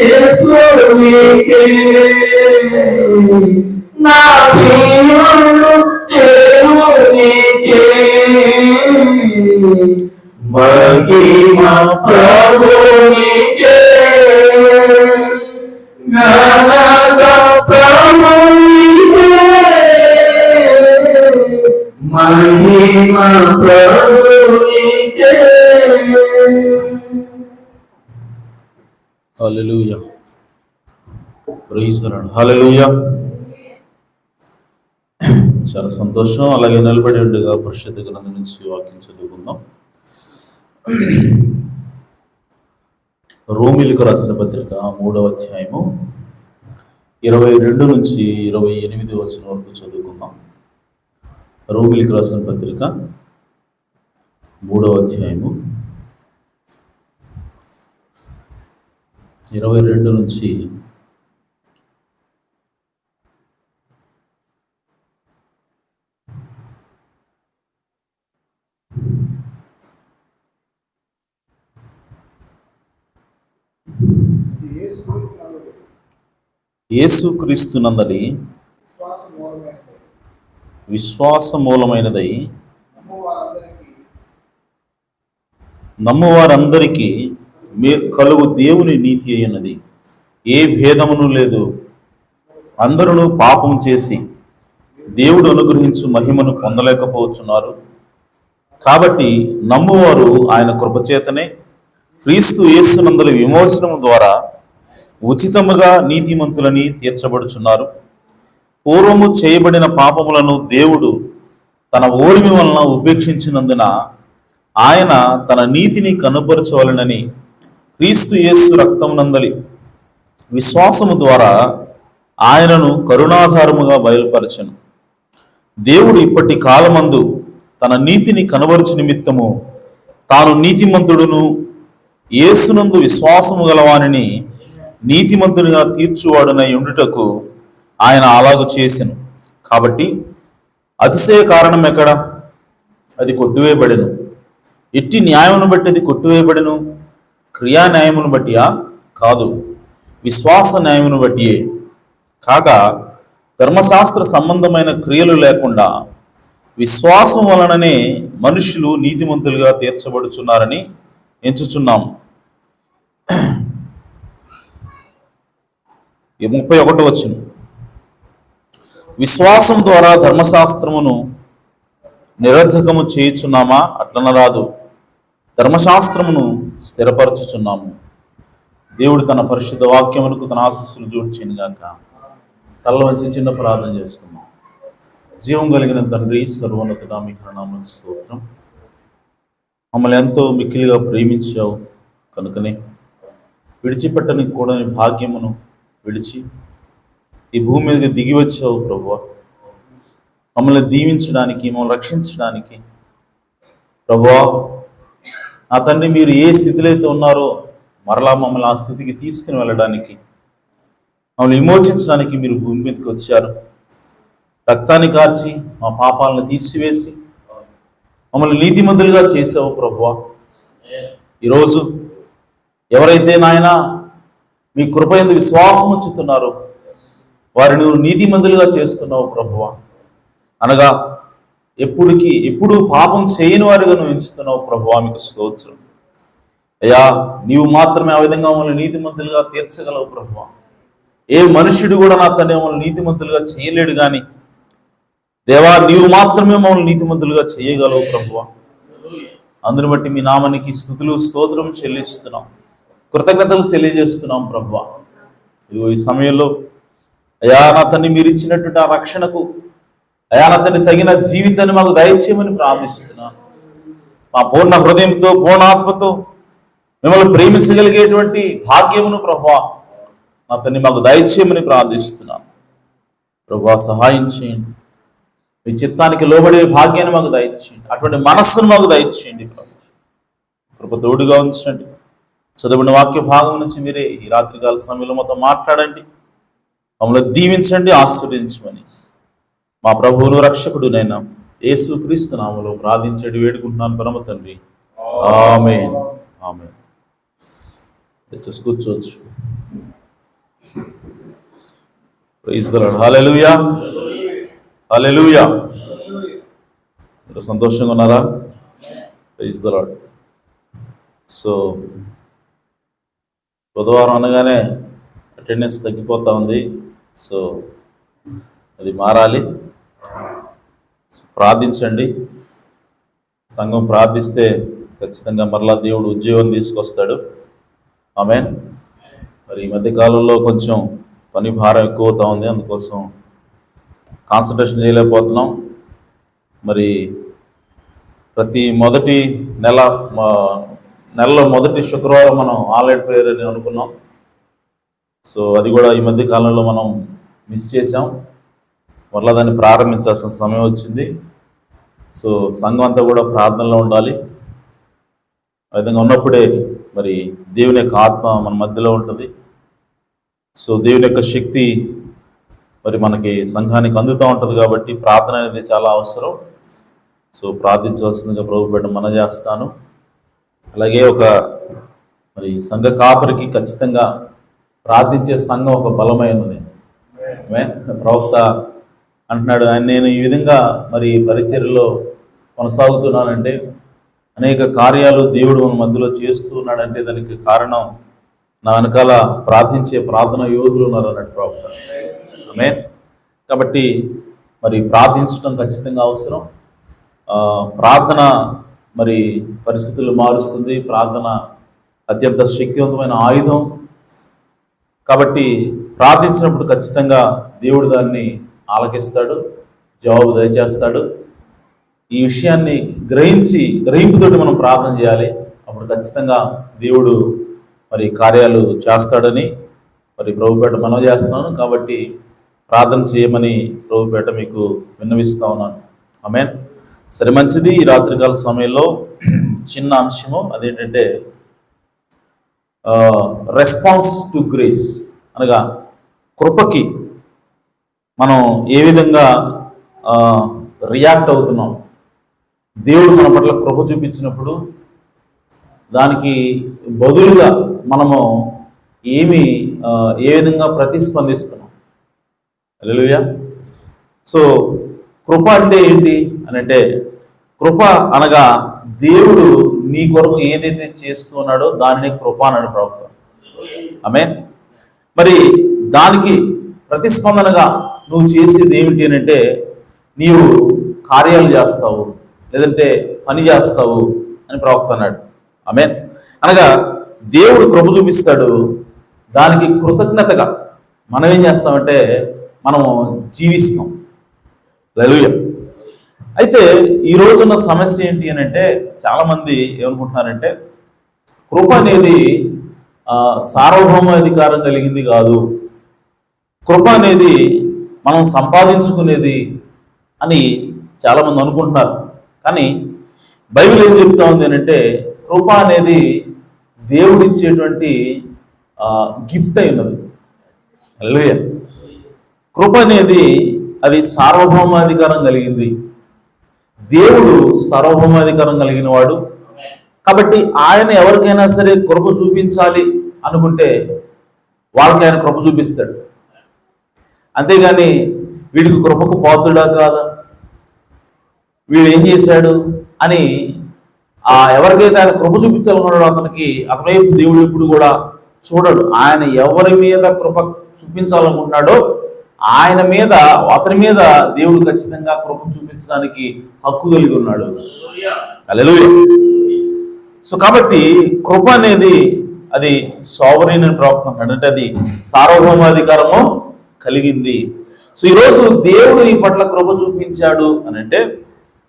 యేసు నీకే నా ప్రియుడు యేసు నీకే మహిమ ప్రభు నీకే ఘనత ప్రభు నీకే మహిమ ప్రభు నీకే. హల్లెలూయా, ప్రైజ్ ది లార్డ్. హల్లెలూయా. చాలా సంతోషం. అలాగే నిలబడి ఉండగా పరిశుద్ధ గ్రంథం నుంచి వాక్యం చదువుకుందాం. రోమీయులకు రాసిన పత్రిక 3వ అధ్యాయము 22 నుంచి 28 వచనం వరకు చదువుకుందాం. రోమీయులకు రాసిన పత్రిక 3వ అధ్యాయము 22 నుంచి యేసుక్రీస్తునందలి విశ్వాస మూలమైనదై నమ్మువారందరికీ కలుగు దేవుని నీతి అయినది. ఏ భేదమును లేదు. అందరూ పాపం చేసి దేవుడు అనుగ్రహించు మహిమను పొందలేకపోతున్నారు. కాబట్టి నమ్మువారు ఆయన కృపచేతనే క్రీస్తు యేసునందలి విమోచనము ద్వారా ఉచితముగా నీతిమంతులని తీర్చబడుచున్నారు. పూర్వము చేయబడిన పాపములను దేవుడు తన ఓరిమి వలన ఉపేక్షించినందున ఆయన తన నీతిని కనుపరచవలనని క్రీస్తు యేసు రక్తమునందలి విశ్వాసము ద్వారా ఆయనను కరుణాధారముగా బయలుపరచను. దేవుడు ఇప్పటి కాలమందు తన నీతిని కనబరుచు నిమిత్తము తాను నీతిమంతుడును యేసునందు విశ్వాసము గలవానిని నీతిమంతునిగా తీర్చువాడునై ఉండుటకు ఆయన అలాగు చేసెను. కాబట్టి అతిశయ కారణం ఎక్కడ? అది కొట్టివేయబడెను. ఎట్టి న్యాయమును బట్టి అది కొట్టివేయబడెను? క్రియా న్యాయమును బట్టియా? కాదు, విశ్వాస న్యాయమును బట్టియే. కాగా ధర్మశాస్త్ర సంబంధమైన క్రియలు లేకుండా విశ్వాసం వలననే మనుషులు నీతిమంతులుగా తీర్చబడుచున్నారని ఎంచుచున్నాము. 31 వచనం. విశ్వాసం ద్వారా ధర్మశాస్త్రమును నిరర్ధకము చేయుచున్నామా? అట్లనరాదు, ధర్మశాస్త్రమును స్థిరపరచుచున్నాము. దేవుడు తన పరిశుద్ధ వాక్యములకు తన ఆశీస్సులు జోడ్చేనుగాక. తల వంచి చిన్న ప్రార్థన చేసుకుందాం. జీవం కలిగిన తండ్రి, సర్వోన్నతుడా, మీ నామమునకు స్తోత్రం. మమ్మల్ని ఎంతో మిక్కిలిగా ప్రేమించావు కనుకనే విడిచిపెట్టని కూడా భాగ్యమును విడిచి ఈ భూమి మీదకి దిగి వచ్చావు ప్రభువా. మమ్మల్ని దీవించడానికి, మమ్మల్ని రక్షించడానికి ప్రభువా. నా తండ్రి, మీరు ఏ స్థితిలో అయితే ఉన్నారో మరలా మమ్మల్ని ఆ స్థితికి తీసుకుని వెళ్ళడానికి, మమ్మల్ని విమోచించడానికి మీరు భూమి మీదకి వచ్చారు. రక్తాన్ని కార్చి మా పాపాలను తీసివేసి మమ్మల్ని నీతిమంతులుగా చేసావు ప్రభువా. ఈరోజు ఎవరైతే నాయన మీ కృప యందు విశ్వాసం ఉంచుతున్నారో వారిని నువ్వు నీతిమంతులుగా చేస్తున్నావు ప్రభువా. అనగా ఎప్పుడు పాపం చేయని వారిగా నువ్వు ఎంచుతున్నావు ప్రభువా. మీకు స్తోత్రం అయ్యా. నీవు మాత్రమే ఆ విధంగా మమ్మల్ని నీతిమంతులుగా తీర్చగలవు ప్రభువా. ఏ మనుష్యుడు కూడా నా తండ్రి మమ్మల్ని నీతిమంతులుగా చేయలేడు, కానీ దేవా నీవు మాత్రమే మమ్మల్ని నీతిమంతులుగా చేయగలవు ప్రభువా. అందుని బట్టి మీ నామానికి స్తుతులు స్తోత్రం చెల్లిస్తున్నాం, కృతజ్ఞతలు తెలియజేస్తున్నాం ప్రభువా. ఇదిగో ఈ సమయంలో అయా నా తండ్రి, మీరు ఇచ్చినటువంటి ఆ రక్షణకు అయా నా తండ్రి తగిన జీవితాన్ని మాకు దయచేయమని ప్రార్థిస్తున్నాను. మా పూర్ణ హృదయంతో, పూర్ణాత్మతో మిమ్మల్ని ప్రేమించగలిగేటువంటి భాగ్యమును ప్రభువా నా తండ్రి మాకు దయచేయమని ప్రార్థిస్తున్నాను. ప్రభువా సహాయం చేయండి. మీ చిత్తానికి లోబడే భాగ్యాన్ని మాకు దయచేయండి. అటువంటి మనస్సును మాకు దయచేయండి ప్రభు. కృప తోడుగా ఉంచండి. చదువుకున్న వాక్య భాగం నుంచి మీరే ఈ రాత్రికాల సమయంలో మొత్తం మాట్లాడండి. మమ్మల్ని దీవించండి, ఆశీర్వదించమని మా ప్రభువును రక్షకుడునైనా యేసుక్రీస్తు నామములో ప్రార్థించండి వేడుకుంటున్నాను పరమ తండ్రి. ఆమేన్. ఆమేన్. కూర్చోవచ్చు. Praise the Lord. హల్లెలూయా, హల్లెలూయా. మీరు సంతోషంగా ఉన్నారా? Praise the lord. సో బుధవారం అనగానే అటెండెన్స్ తగ్గిపోతూ ఉంది. సో అది మారాలి. ప్రార్థించండి. సంఘం ప్రార్థిస్తే ఖచ్చితంగా మరలా దేవుడు ఉద్యోగం తీసుకొస్తాడు. ఆమేన్. మరి ఈ మధ్య కాలంలో కొంచెం పని భారం ఎక్కువ అవుతా ఉంది, అందుకోసం కాన్సన్ట్రేషన్ చేయలేకపోతున్నాం. మరి ప్రతి మొదటి నెలలో మొదటి శుక్రవారం మనం ఆన్లైన్ ప్రేయర్ అని అనుకున్నాం. సో అది కూడా ఈ మధ్య కాలంలో మనం మిస్ చేసాం. మరలా దాన్ని ప్రారంభించాల్సిన సమయం వచ్చింది. సో సంఘం అంతా కూడా ప్రార్థనలో ఉండాలి. ఆ విధంగా ఉన్నప్పుడే మరి దేవుని యొక్క ఆత్మ మన మధ్యలో ఉంటుంది. సో దేవుని యొక్క శక్తి మరి మనకి సంఘానికి అందుతూ ఉంటుంది. కాబట్టి ప్రార్థన అనేది చాలా అవసరం. సో ప్రార్థించవలసిందిగా ప్రభుపేట మనం చేస్తున్నాను. అలాగే ఒక మరి సంఘ కాపరికి ఖచ్చితంగా ప్రార్థించే సంఘం ఒక బలమైనది. ప్రవక్త అంటున్నాడు, నేను ఈ విధంగా మరి పరిచర్యలో కొనసాగుతున్నానంటే, అనేక కార్యాలు దేవుడు మన మధ్యలో చేస్తూ ఉన్నాడంటే దానికి కారణం నా వెనకాల ప్రార్థించే ప్రార్థన యోధులు ఉన్నారు అన్నట్టు ప్రవక్త. ఆమేన్. కాబట్టి మరి ప్రార్థించడం ఖచ్చితంగా అవసరం. ప్రార్థన మరి పరిస్థితులు మారుస్తుంది. ప్రార్థన అత్యంత శక్తివంతమైన ఆయుధం. కాబట్టి ప్రార్థించినప్పుడు ఖచ్చితంగా దేవుడు దాన్ని ఆలకిస్తాడు, జవాబు దయచేస్తాడు. ఈ విషయాన్ని గ్రహింపుతోటి మనం ప్రార్థన చేయాలి. అప్పుడు ఖచ్చితంగా దేవుడు మరి కార్యాలు చేస్తాడని మరి ప్రభుపేట మనం చేస్తున్నాను. కాబట్టి ప్రార్థన చేయమని ప్రభుపేట మీకు విన్నవిస్తా ఉన్నాను. ఆమేన్. సరే, మంచిది. ఈ రాత్రికాల సమయంలో చిన్న అంశము, అదేంటంటే రెస్పాన్స్ టు గ్రేస్, అనగా కృపకి మనం ఏ విధంగా రియాక్ట్ అవుతున్నాం. దేవుడు మన పట్ల కృప చూపించినప్పుడు దానికి బదులుగా మనము ఏ విధంగా ప్రతిస్పందిస్తున్నాం. హల్లెలూయా. సో కృప అంటే ఏంటి అని అంటే, కృప అనగా దేవుడు నీ కొరకు ఏదైతే చేస్తున్నాడో దానిని కృప అన్నాడు ప్రవక్త. ఆమేన్. మరి దానికి ప్రతిస్పందనగా నువ్వు చేసేది ఏమిటి అని అంటే, నీవు కార్యాలు చేస్తావు, లేదంటే పని చేస్తావు అని ప్రవక్త అన్నాడు. ఆమేన్. అనగా దేవుడు కృప చూపిస్తాడు, దానికి కృతజ్ఞతగా మనం ఏం చేస్తామంటే మనము జీవిస్తాం. హల్లెలూయా. అయితే ఈ రోజున్న సమస్య ఏంటి అని అంటే, చాలామంది ఏమనుకుంటున్నారంటే కృప అనేది సార్వభౌమాధికారం కలిగింది కాదు, కృప అనేది మనం సంపాదించుకునేది అని చాలామంది అనుకుంటున్నారు. కానీ బైబిల్ ఏం చెప్తా ఉంది అని అంటే, కృప అనేది దేవుడిచ్చేటువంటి గిఫ్ట్ అయి ఉన్నది. హల్లెలూయా. కృప అనేది అది సార్వభౌమాధికారం కలిగింది. దేవుడు సార్వభౌమాధికారం కలిగిన వాడు. కాబట్టి ఆయన ఎవరికైనా సరే కృప చూపించాలి అనుకుంటే వాళ్ళకి ఆయన కృప చూపిస్తాడు. అంతేగాని వీడికి కృపకు పాత్రుడా కాదా, వీడు ఏం చేశాడు అని ఎవరికైతే ఆయన కృప చూపించాలనుకున్నాడో అతని దేవుడు ఎప్పుడు కూడా చూడడు. ఆయన ఎవరి మీద కృప చూపించాలనుకుంటున్నాడో అతని మీద దేవుడు ఖచ్చితంగా కృప చూపించడానికి హక్కు కలిగి ఉన్నాడు. హల్లెలూయా. సో కాబట్టి కృప అనేది అది సావరీన్ అని ప్రవక్త అంటే అది సార్వభౌమాధికారము కలిగింది. సో ఈరోజు దేవుడు నీ పట్ల కృప చూపించాడు అని అంటే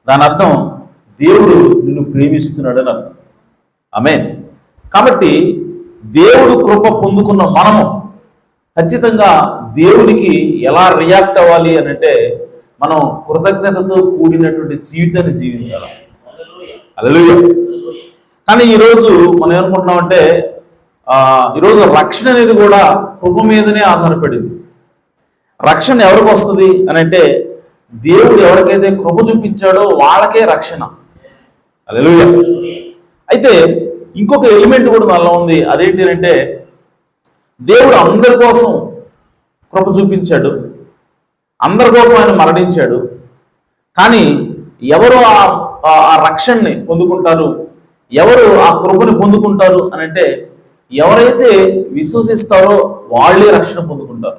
దాని అర్థం దేవుడు నిన్ను ప్రేమిస్తున్నాడు అని అర్థం. ఆమేన్. కాబట్టి దేవుడు కృప పొందుకున్న మనము ఖచ్చితంగా దేవునికి ఎలా రియాక్ట్ అవ్వాలి అని అంటే, మనం కృతజ్ఞతతో కూడినటువంటి జీవితాన్ని జీవించాలి. హల్లెలూయా. కానీ ఈరోజు మనం ఏమనుకుంటున్నామంటే, ఈరోజు రక్షణ అనేది కూడా కృప మీదనే ఆధారపడింది. రక్షణ ఎవరికి వస్తుంది అని అంటే, దేవుడు ఎవరికైతే కృప చూపించాడో వాళ్ళకే రక్షణ. హల్లెలూయా. అయితే ఇంకొక ఎలిమెంట్ కూడా మనలో ఉంది. అదేంటి అంటే, దేవుడు అందరి కోసం కృప చూపించాడు. అందరి కోసం ఆయన మరణించాడు. కానీ ఎవరు ఆ రక్షణని పొందుకుంటారు, ఎవరు ఆ కృపని పొందుకుంటారు అని అంటే ఎవరైతే విశ్వసిస్తారో వాళ్ళే రక్షణ పొందుకుంటారు.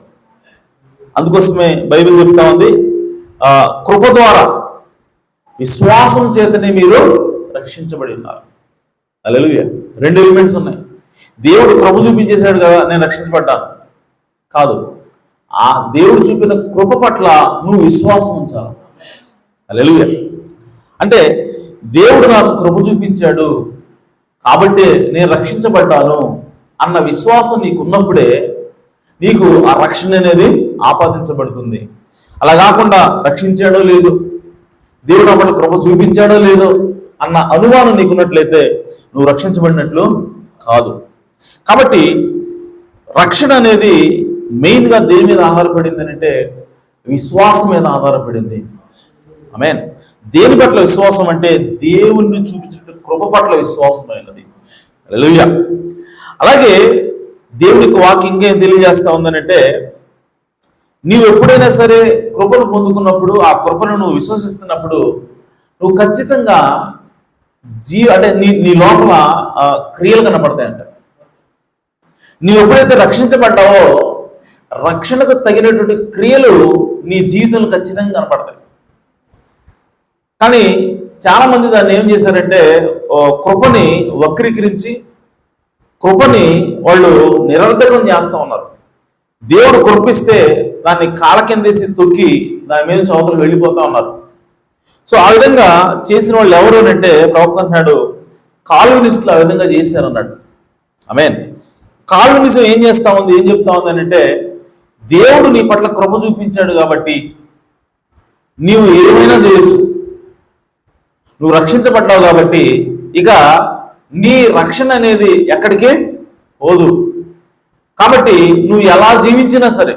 అందుకోసమే బైబిల్ చెప్తా ఉంది, కృప ద్వారా విశ్వాసం చేతనే మీరు రక్షించబడి ఉన్నారు. హల్లెలూయా. 2 ఎలిమెంట్స్ ఉన్నాయి. దేవుడు కృప చూపించేశాడు కదా నేను రక్షించబడ్డాను కాదు, ఆ దేవుడు చూపిన కృప పట్ల నువ్వు విశ్వాసం ఉంచాలి. హల్లెలూయా. అంటే దేవుడు నాకు కృప చూపించాడు కాబట్టి నేను రక్షించబడ్డాను అన్న విశ్వాసం నీకు ఉన్నప్పుడే నీకు ఆ రక్షణ అనేది ఆపాదించబడుతుంది. అలా కాకుండా రక్షించాడో లేదు, దేవుడు అప్పటి కృప చూపించాడో లేదో అన్న అనుమానం నీకున్నట్లయితే నువ్వు రక్షించబడినట్లు కాదు. కాబట్టి రక్షణ అనేది మెయిన్గా దేని మీద ఆధారపడింది అంటే విశ్వాసం మీద ఆధారపడింది. ఆమేన్. దేని పట్ల విశ్వాసం అంటే దేవుణ్ణి చూపించే కృప పట్ల విశ్వాసమైనది. హల్లెలూయా. అలాగే దేవునికి వాక్యం ఏం తెలియజేస్తా ఉందనంటే నీవు ఎప్పుడైనా సరే కృపను పొందుకున్నప్పుడు ఆ కృపను నువ్వు విశ్వసిస్తున్నప్పుడు నువ్వు ఖచ్చితంగా అంటే నీ లోపల క్రియలు కనపడతాయంట. నీవు ఎప్పుడైతే రక్షించబడ్డావో రక్షణకు తగినటువంటి క్రియలు నీ జీవితంలో ఖచ్చితంగా కనపడతాయి. కానీ చాలా మంది దాన్ని ఏం చేశారంటే కృపని వక్రీకరించి కృపని వాళ్ళు నిరర్ధకం చేస్తూ ఉన్నారు. దేవుడు కృపిస్తే దాన్ని కాళ్ళ కిందేసి తొక్కి దాని మీద చౌకలు వెళ్ళిపోతా ఉన్నారు. సో ఆ విధంగా చేసిన వాళ్ళు ఎవరు అంటే ప్రవక్త అంటున్నాడు కాల్వినిస్టులు ఆ విధంగా చేశారు అన్నాడు. ఆమేన్. కాల్వినిజం ఏం చేస్తా ఉంది, ఏం చెప్తా ఉంది అంటే దేవుడు నీ పట్ల కృప చూపించాడు కాబట్టి నీవు ఏమైనా చేయొచ్చు, నువ్వు రక్షించబడ్డావు కాబట్టి ఇక నీ రక్షణ అనేది ఎక్కడికి పోదు. కాబట్టి నువ్వు ఎలా జీవించినా సరే,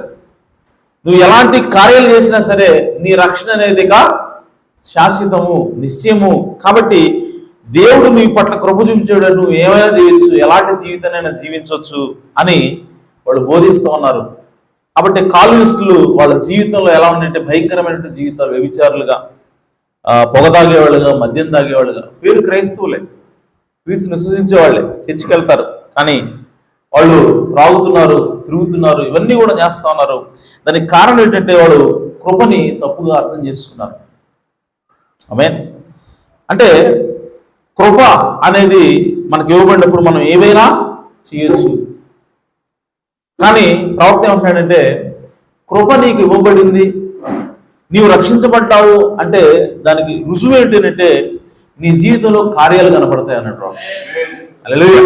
నువ్వు ఎలాంటి కార్యాలు చేసినా సరే నీ రక్షణ అనేది ఇక శాశ్వతము, నిశ్చయము. కాబట్టి దేవుడు నీ పట్ల కృప చూపించాడు, నువ్వు ఏమైనా చేయొచ్చు, ఎలాంటి జీవితానైనా జీవించవచ్చు అని వాళ్ళు బోధిస్తూ ఉన్నారు. కాబట్టి కాల్వినిస్టులు వాళ్ళ జీవితంలో ఎలా ఉన్నాయంటే భయంకరమైన జీవితాలు, వ్యభిచారులుగా, పొగ తాగేవాళ్ళుగా, మద్యం తాగేవాళ్ళుగా, పేరు క్రైస్తవులే, క్రీస్తుని విశ్వసించేవాళ్ళే, చర్చికి వెళ్తారు కానీ వాళ్ళు త్రాగుతున్నారు, తిరుగుతున్నారు, ఇవన్నీ కూడా చేస్తా ఉన్నారు. దానికి కారణం ఏంటంటే వాళ్ళు కృపని తప్పుగా అర్థం చేసుకున్నారు. ఆమేన్. అంటే కృప అనేది మనకు ఇవ్వబడినప్పుడు మనం ఏవైనా చేయొచ్చు. కానీ ప్రవక్త ఏమంటున్నాడంటే కృప నీకు ఇవ్వబడింది, నీవు రక్షించబడ్డావు అంటే దానికి రుజువు ఏంటంటే నీ జీవితంలో కార్యాలు కనపడతాయి అన్నట్టు. హల్లెలూయా.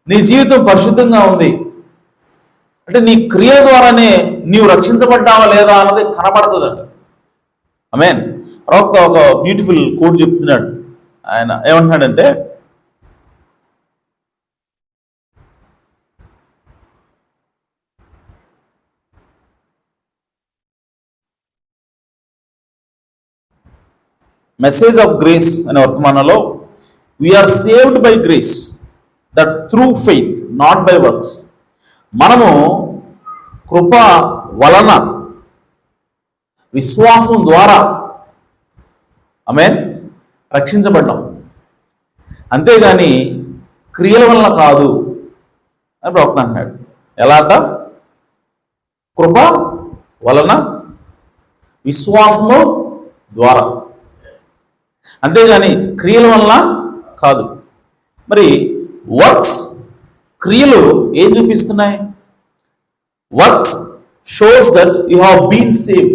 నీ జీవితం పరిశుద్ధంగా ఉంది అంటే నీ క్రియ ద్వారానే నీవు రక్షించబడ్డావా లేదా అన్నది కనపడుతుందంట. ఆమేన్. ప్రవక్త ఒక బ్యూటిఫుల్ కోట్ చెప్తున్నాడు. ఆయన ఏమంటున్నాడంటే మెసేజ్ ఆఫ్ గ్రేస్ అనే వర్తమానంలో we are saved by grace that through faith not by works. మనము కృప వలన విశ్వాసం ద్వారా ఆమేన్ రక్షించబడ్డాం, అంతేగాని క్రియల వలన కాదు అని ప్రవక్త అంటున్నాడు. ఎలా అంట? కృప వలన విశ్వాసము ద్వారా, అంతేగాని క్రియల వలన కాదు. మరి వర్క్స్, క్రియలు ఏం చూపిస్తున్నాయి? Works shows that you have been saved.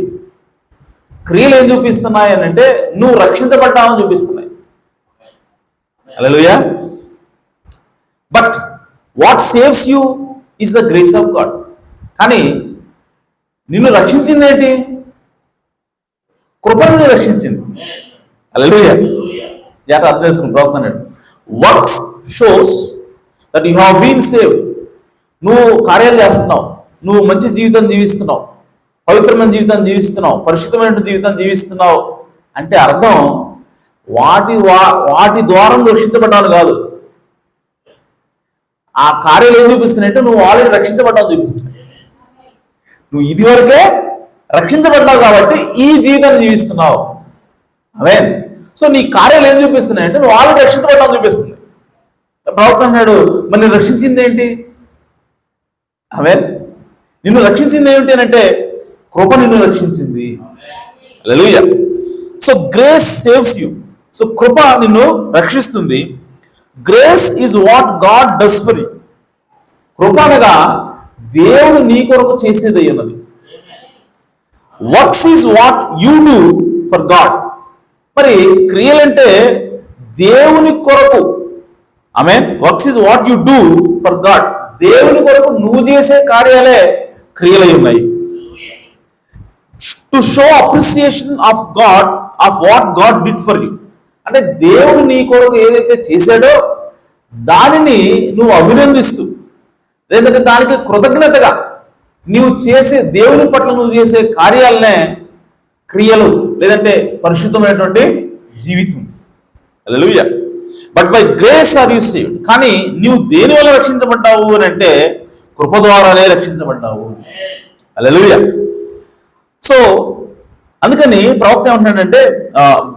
క్రియలు ఏం చూపిస్తున్నాయి అని అంటే నువ్వు రక్షించబడ్డావని చూపిస్తున్నాయి. హల్లెలూయా. But what saves you is the grace of God. కానీ నిన్ను రక్షించింది ఏంటి? కృప నిన్ను రక్షించింది. హల్లెలూయా. జాగ్రత్త అర్థం చేసుకుని ప్రవర్తన. Works shows that you have been saved. నువ్వు కార్యాలు చేస్తున్నావు, నువ్వు మంచి జీవితం జీవిస్తున్నావు, పవిత్రమైన జీవితాన్ని జీవిస్తున్నావు, పరిశుద్ధమైన జీవితాన్ని జీవిస్తున్నావు అంటే అర్థం వాటి ద్వారా రక్షించబడ్డావు కాదు. ఆ కార్యాలు ఏం చూపిస్తున్నాయంటే నువ్వు ఆల్రెడీ రక్షించబడ్డావు చూపిస్తున్నాయి. నువ్వు ఇది వరకే రక్షించబడ్డావు కాబట్టి ఈ జీవితాన్ని జీవిస్తున్నావు. ఆమేన్. సో నీ కార్యాలు ఏం చూపిస్తున్నాయి అంటే నువ్వు ఆల్రెడీ రక్షించబడ్డావు చూపిస్తుంది. ప్రవక్త అన్నాడు, మరి నిన్ను రక్షించింది ఏంటి? ఆమేన్. నిన్ను రక్షించింది ఏమిటి అని అంటే కృప నిన్ను రక్షించింది. హల్లెలూయా. So grace saves you. So కృప నిన్ను రక్షిస్తుంది. Grace is what God does for you. కృప అనగా దేవుడు నీ కొరకు చేసేది ఉన్నది. Works is what you do for God. మరి క్రియలంటే దేవుని కొరకు. ఆమేన్. Works is what you do for God. దేవుని కొరకు నువ్వు చేసే కార్యాలే క్రియలై ఉన్నాయి. To show appreciation of God, of what God did for you. అంటే దేవుడు నీ కొరకు ఏదైతే చేశాడో దానిని నువ్వు అభినందిస్తూ, లేదంటే దానికి కృతజ్ఞతగా నీవు చేసే దేవుని పట్ల నువ్వు చేసే కార్యాలనే క్రియలు, లేదంటే పరిశుద్ధమైనటువంటి జీవితం. హల్లెలూయా. But by grace are you saved. కానీ నీవు దేని వల్ల రక్షించబడ్డావు అని అంటే కృప ద్వారానే రక్షించబడ్డావు. హల్లెలూయా. సో అందుకని ప్రవక్త ఏమంటున్నాడంటే,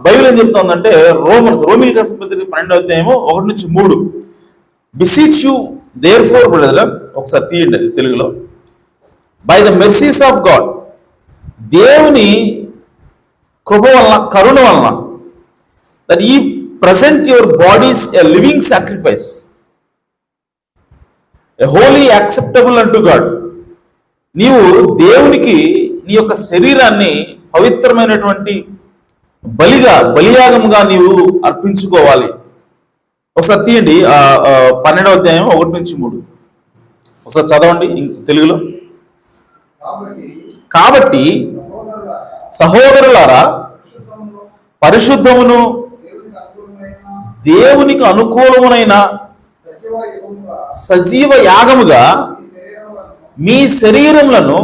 బైబిల్ ఏం చెప్తా ఉందంటే రోమిల్ రాసిన పత్రిక 12వ అధ్యాయము 1-3, బిసీచ్ యు దేర్ఫోర్ బ్రదర్, ఒకసారి తీయండి అది తెలుగులో. By the mercies of God, దేవుని కృప వలన, కరుణ వలన, దట్ ఈ present your bodies a living sacrifice, a holy acceptable unto God. నీవు దేవునికి నీ యొక్క శరీరాన్ని పవిత్రమైనటువంటి బలియాగముగా నీవు అర్పించుకోవాలి. ఒకసారి తీయండి 12వ అధ్యాయం 1-3, ఒకసారి చదవండి తెలుగులో. కాబట్టి సహోదరులారా, పరిశుద్ధమును దేవునికి అనుకూలమునైన సజీవ యాగముగా మీ శరీరములను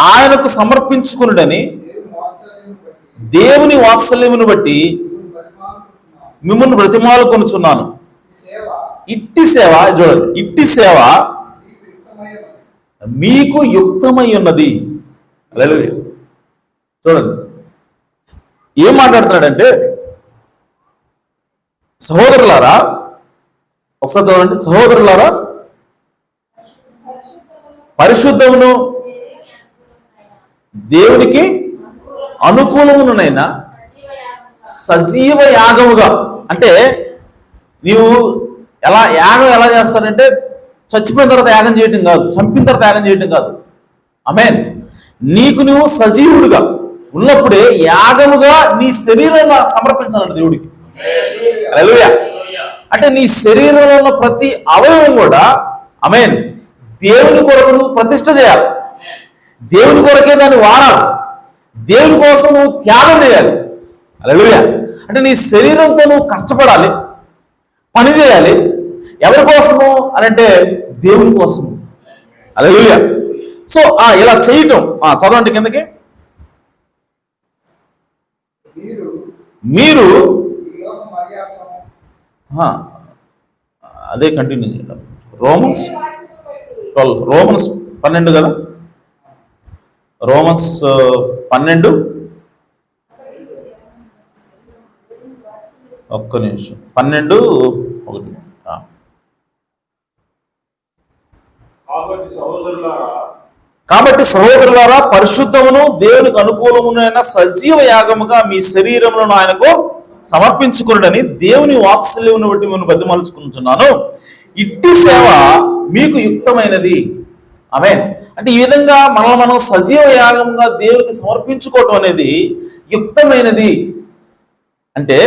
ఆయనకు సమర్పించుకునుడని దేవుని వాత్సల్యమును బట్టి మిమ్మల్ని బ్రతిమాలుకొనుచున్నాను. ఇట్టి సేవ, చూడండి, ఇట్టి సేవ మీకు యుక్తమై ఉన్నది. హల్లెలూయా. చూడండి ఏం మాట్లాడుతున్నాడంటే, సహోదరులారా, ఒకసారి చదవండి, సహోదరులారా, పరిశుద్ధమును దేవునికి అనుకూలమునైనా సజీవ యాగముగా. అంటే నీవు యాగం ఎలా చేస్తాడంటే చచ్చిపోయిన తర్వాత యాగం చేయటం కాదు, చంపిన తర్వాత యాగం చేయటం కాదు. ఆమేన్. నీకు నువ్వు సజీవుడుగా ఉన్నప్పుడే యాగముగా నీ శరీరాన్ని సమర్పించాలంట దేవుడికి. హల్లెలూయా. అంటే నీ శరీరంలో ఉన్న ప్రతి అవయవం కూడా, ఆమేన్, దేవుని కొరకు నువ్వు ప్రతిష్ఠ చేయాలి. దేవుని కొరకే దాన్ని వాడాలి. దేవుని కోసం నువ్వు త్యాగం చేయాలి. హల్లెలూయా. అంటే నీ శరీరంతో నువ్వు కష్టపడాలి, పని చేయాలి. ఎవరి కోసము అని అంటే దేవుని కోసము. హల్లెలూయా. సో ఇలా చేయటం, చదవండి కిందకి. మీరు అదే కంటిన్యూ చేయడం. రోమన్స్ 12 కదా, రోమన్స్ 12, ఒక్క నిమిషం, 12:1. కాబట్టి సహోదరులారా, పరిశుద్ధమును దేవునికి అనుకూలమునైన సజీవ యాగముగా మీ శరీరములను ఆయనకు సమర్పించుకున్నాడని దేవుని వాత్సల్యమును బట్టి మేము బతిమాలుచుకుంటున్నాను. ఇట్టి సేవ మీకు యుక్తమైనది. ఆమేన్. అంటే ఈ విధంగా మనం సజీవ యాగంగా దేవునికి సమర్పించుకోవటం అనేది యుక్తమైనది. అంటే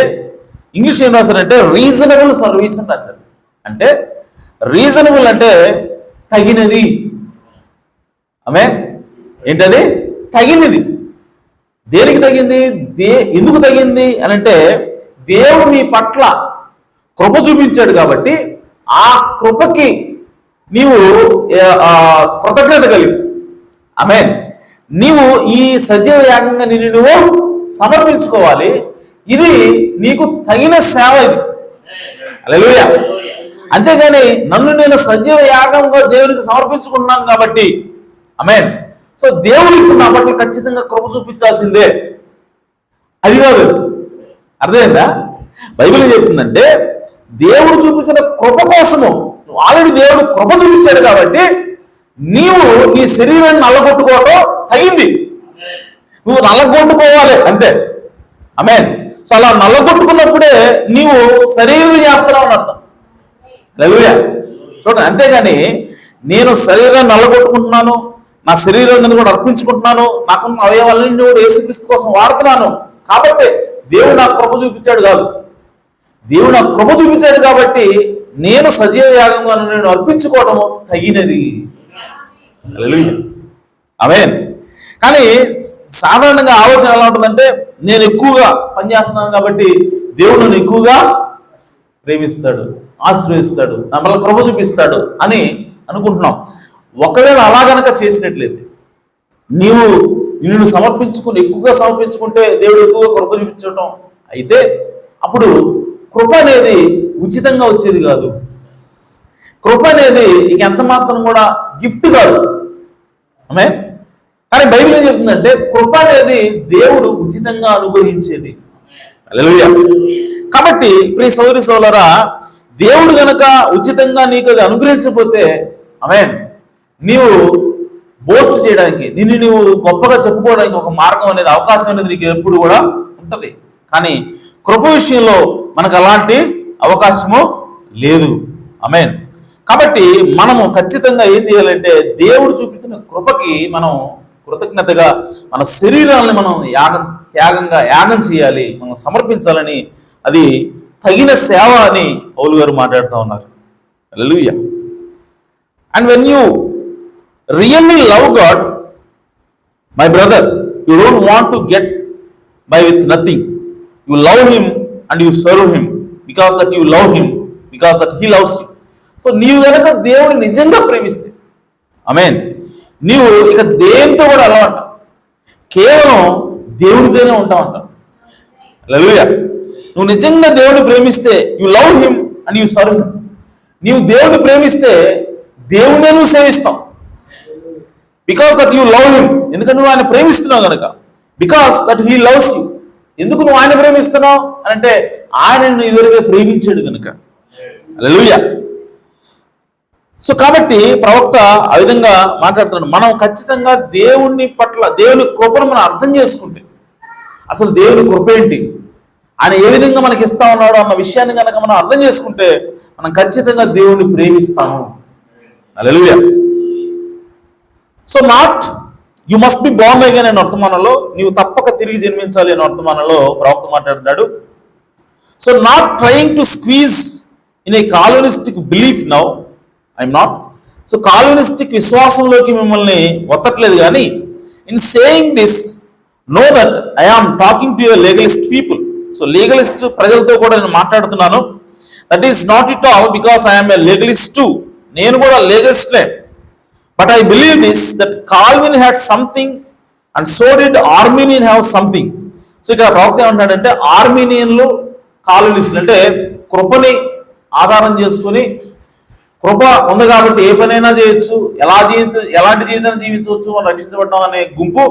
ఇంగ్లీష్ ఏం రాశారంటే రీజనబుల్ సర్వీస్ అని రాశారు. అంటే రీజనబుల్ అంటే తగినది. ఆమేన్. ఏంటది? తగినది. దేనికి తగింది? ఎందుకు తగింది అని అంటే దేవుడు నీ పట్ల కృప చూపించాడు కాబట్టి ఆ కృపకి నీవు కృతజ్ఞత కలిగి, ఆమేన్, నీవు ఈ సజీవ యాగంగా నువ్వు సమర్పించుకోవాలి. ఇది నీకు తగిన సేవ. ఇది హల్లెలూయా. అంతేగాని నన్ను నేను సజీవ యాగంగా దేవునికి సమర్పించుకున్నాను కాబట్టి, ఆమేన్, సో దేవుడు ఇప్పుడు నా పట్ల ఖచ్చితంగా కృప చూపించాల్సిందే, అది కాదు. అర్థమైందా? బైబిల్ ఏం చెప్తుందంటే దేవుడు చూపించిన కృప కోసము, ఆల్రెడీ దేవుడు కృప చూపించాడు కాబట్టి నీవు నీ శరీరాన్ని నల్లగొట్టుకోవటం తగింది, నువ్వు నల్లగొట్టుకోవాలి అంతే. ఆమేన్. సో అలా నల్లగొట్టుకున్నప్పుడే నీవు శరీరం చేస్తున్నావు అని అర్థం. హల్లెలూయా. చూడండి, అంతేగాని నేను శరీరాన్ని నల్లగొట్టుకుంటున్నాను, నా శరీరాన్ని కూడా అర్పించుకుంటున్నాను, నాకున్న అవయవాలన్నీ కూడా యేసుక్రీస్తు కోసం వాడుతున్నాను కాబట్టి దేవుడు నాకు కృప చూపించాడు కాదు. దేవుడు నాకు కృప చూపించాడు కాబట్టి నేను సజీవ యాగంగా నేను అర్పించుకోవడము తగినది. హల్లెలూయా. ఆమేన్. కానీ సాధారణంగా ఆలోచన ఎలా ఉంటుందంటే నేను ఎక్కువగా పనిచేస్తున్నాను కాబట్టి దేవుడు నన్ను ఎక్కువగా ప్రేమిస్తాడు, ఆశీర్వదిస్తాడు, నా వల్ల కృప చూపిస్తాడు అని అనుకుంటున్నాం. ఒకవేళ అలా గనక చేసినట్లయితే నీవు నిన్ను సమర్పించుకుని ఎక్కువగా సమర్పించుకుంటే దేవుడు ఎక్కువగా కృప చూపించడం అయితే అప్పుడు కృప అనేది ఉచితంగా వచ్చేది కాదు. కృప అనేది ఇక ఎంత మాత్రం కూడా గిఫ్ట్ కాదు. ఆమె కానీ బైబిల్ ఏం చెప్తుందంటే కృప అనేది దేవుడు ఉచితంగా అనుగ్రహించేది. హల్లెలూయా. కాబట్టి ప్రియ సోదరి సోదరులారా, దేవుడు గనక ఉచితంగా నీకు అది అనుగ్రహించకపోతే ఆమేన్, నీవు బోస్ట్ చేయడానికి, నిన్ను నీవు గొప్పగా చెప్పుకోవడానికి ఒక మార్గం అనేది, అవకాశం అనేది నీకు ఎప్పుడు కూడా ఉంటది. కానీ కృప విషయంలో మనకు అలాంటి అవకాశము లేదు. ఆమేన్. కాబట్టి మనము ఖచ్చితంగా ఏం చేయాలంటే దేవుడు చూపించిన కృపకి మనం కృతజ్ఞతగా మన శరీరాన్ని మనం యాగం చేయాలి, మనం సమర్పించాలని, అది తగిన సేవ అని పౌలు గారు మాట్లాడుతూ ఉన్నారు. హల్లెలూయా. And when you really love God, my brother, you don't want to get by with nothing. You love him and you serve him because that you love him, because that he loves you. So నీవు గనక దేవుని నిజంగా ప్రేమిస్తే ఆమేన్, నీవు ఇక దేనితో కూడా అలా అంట, కేవలం దేవుడితోనే ఉంటావంట. హల్లెలూయా. నువ్వు నిజంగా దేవుడిని ప్రేమిస్తే you love him and you serve him. నీవు దేవుడిని ప్రేమిస్తే దేవుడినే నువ్వు సేవిస్తావు. Because that you love him, ఎందుకంటే నువ్వు ఆయన ప్రేమిస్తున్నావు కనుక. Because that he loves you, ఎందుకు నువ్వు ఆయన ప్రేమిస్తున్నావు అని అంటే ఆయన నిన్ను ఇదివరకే ప్రేమించాడు కనుక. హల్లెలూయా. సో కాబట్టి ప్రవక్త ఆ విధంగా మాట్లాడుతున్నాడు. మనం ఖచ్చితంగా దేవుని పట్ల, దేవుని కృపను మనం అర్థం చేసుకుంటే, అసలు దేవుని కృప ఏంటి, ఆయన ఏ విధంగా మనకి ఇస్తా ఉన్నాడు అన్న విషయాన్ని కనుక మనం అర్థం చేసుకుంటే మనం ఖచ్చితంగా దేవుణ్ణి ప్రేమిస్తాము. హల్లెలూయా. So not you must be born again అనే వర్తమానంలో, నీవు తప్పక తిరిగి జన్మించాలి అనే వర్తమానంలో ప్రవక్త మాట్లాడుతున్నాడు. So not trying to squeeze in a Calvinistic belief now, I'm not. So Calvinistic విశ్వాసంలోకి మిమ్మల్ని ఒత్తట్లేదు, కానీ in saying this know that I am talking to your legalist people. So legalist ప్రజలతో కూడా నేను మాట్లాడుతున్నాను. That is not it all because I'm a legalist too, నేను కూడా లీగలిస్ట్లే. But I believe this, that Calvin had something and so did Arminian have something. So ఇక్కడ ప్రవక్త ఏమంటాడంటే ఆర్మీనియన్లు, కాల్వినిస్టులు అంటే కృపని ఆధారం చేసుకుని కృప ఉంది కాబట్టి ఏ పనైనా చేయొచ్చు, ఎలాంటి జీవితాన్ని జీవించవచ్చు, మనం రక్షించబడ్డాం అనే గుంపు.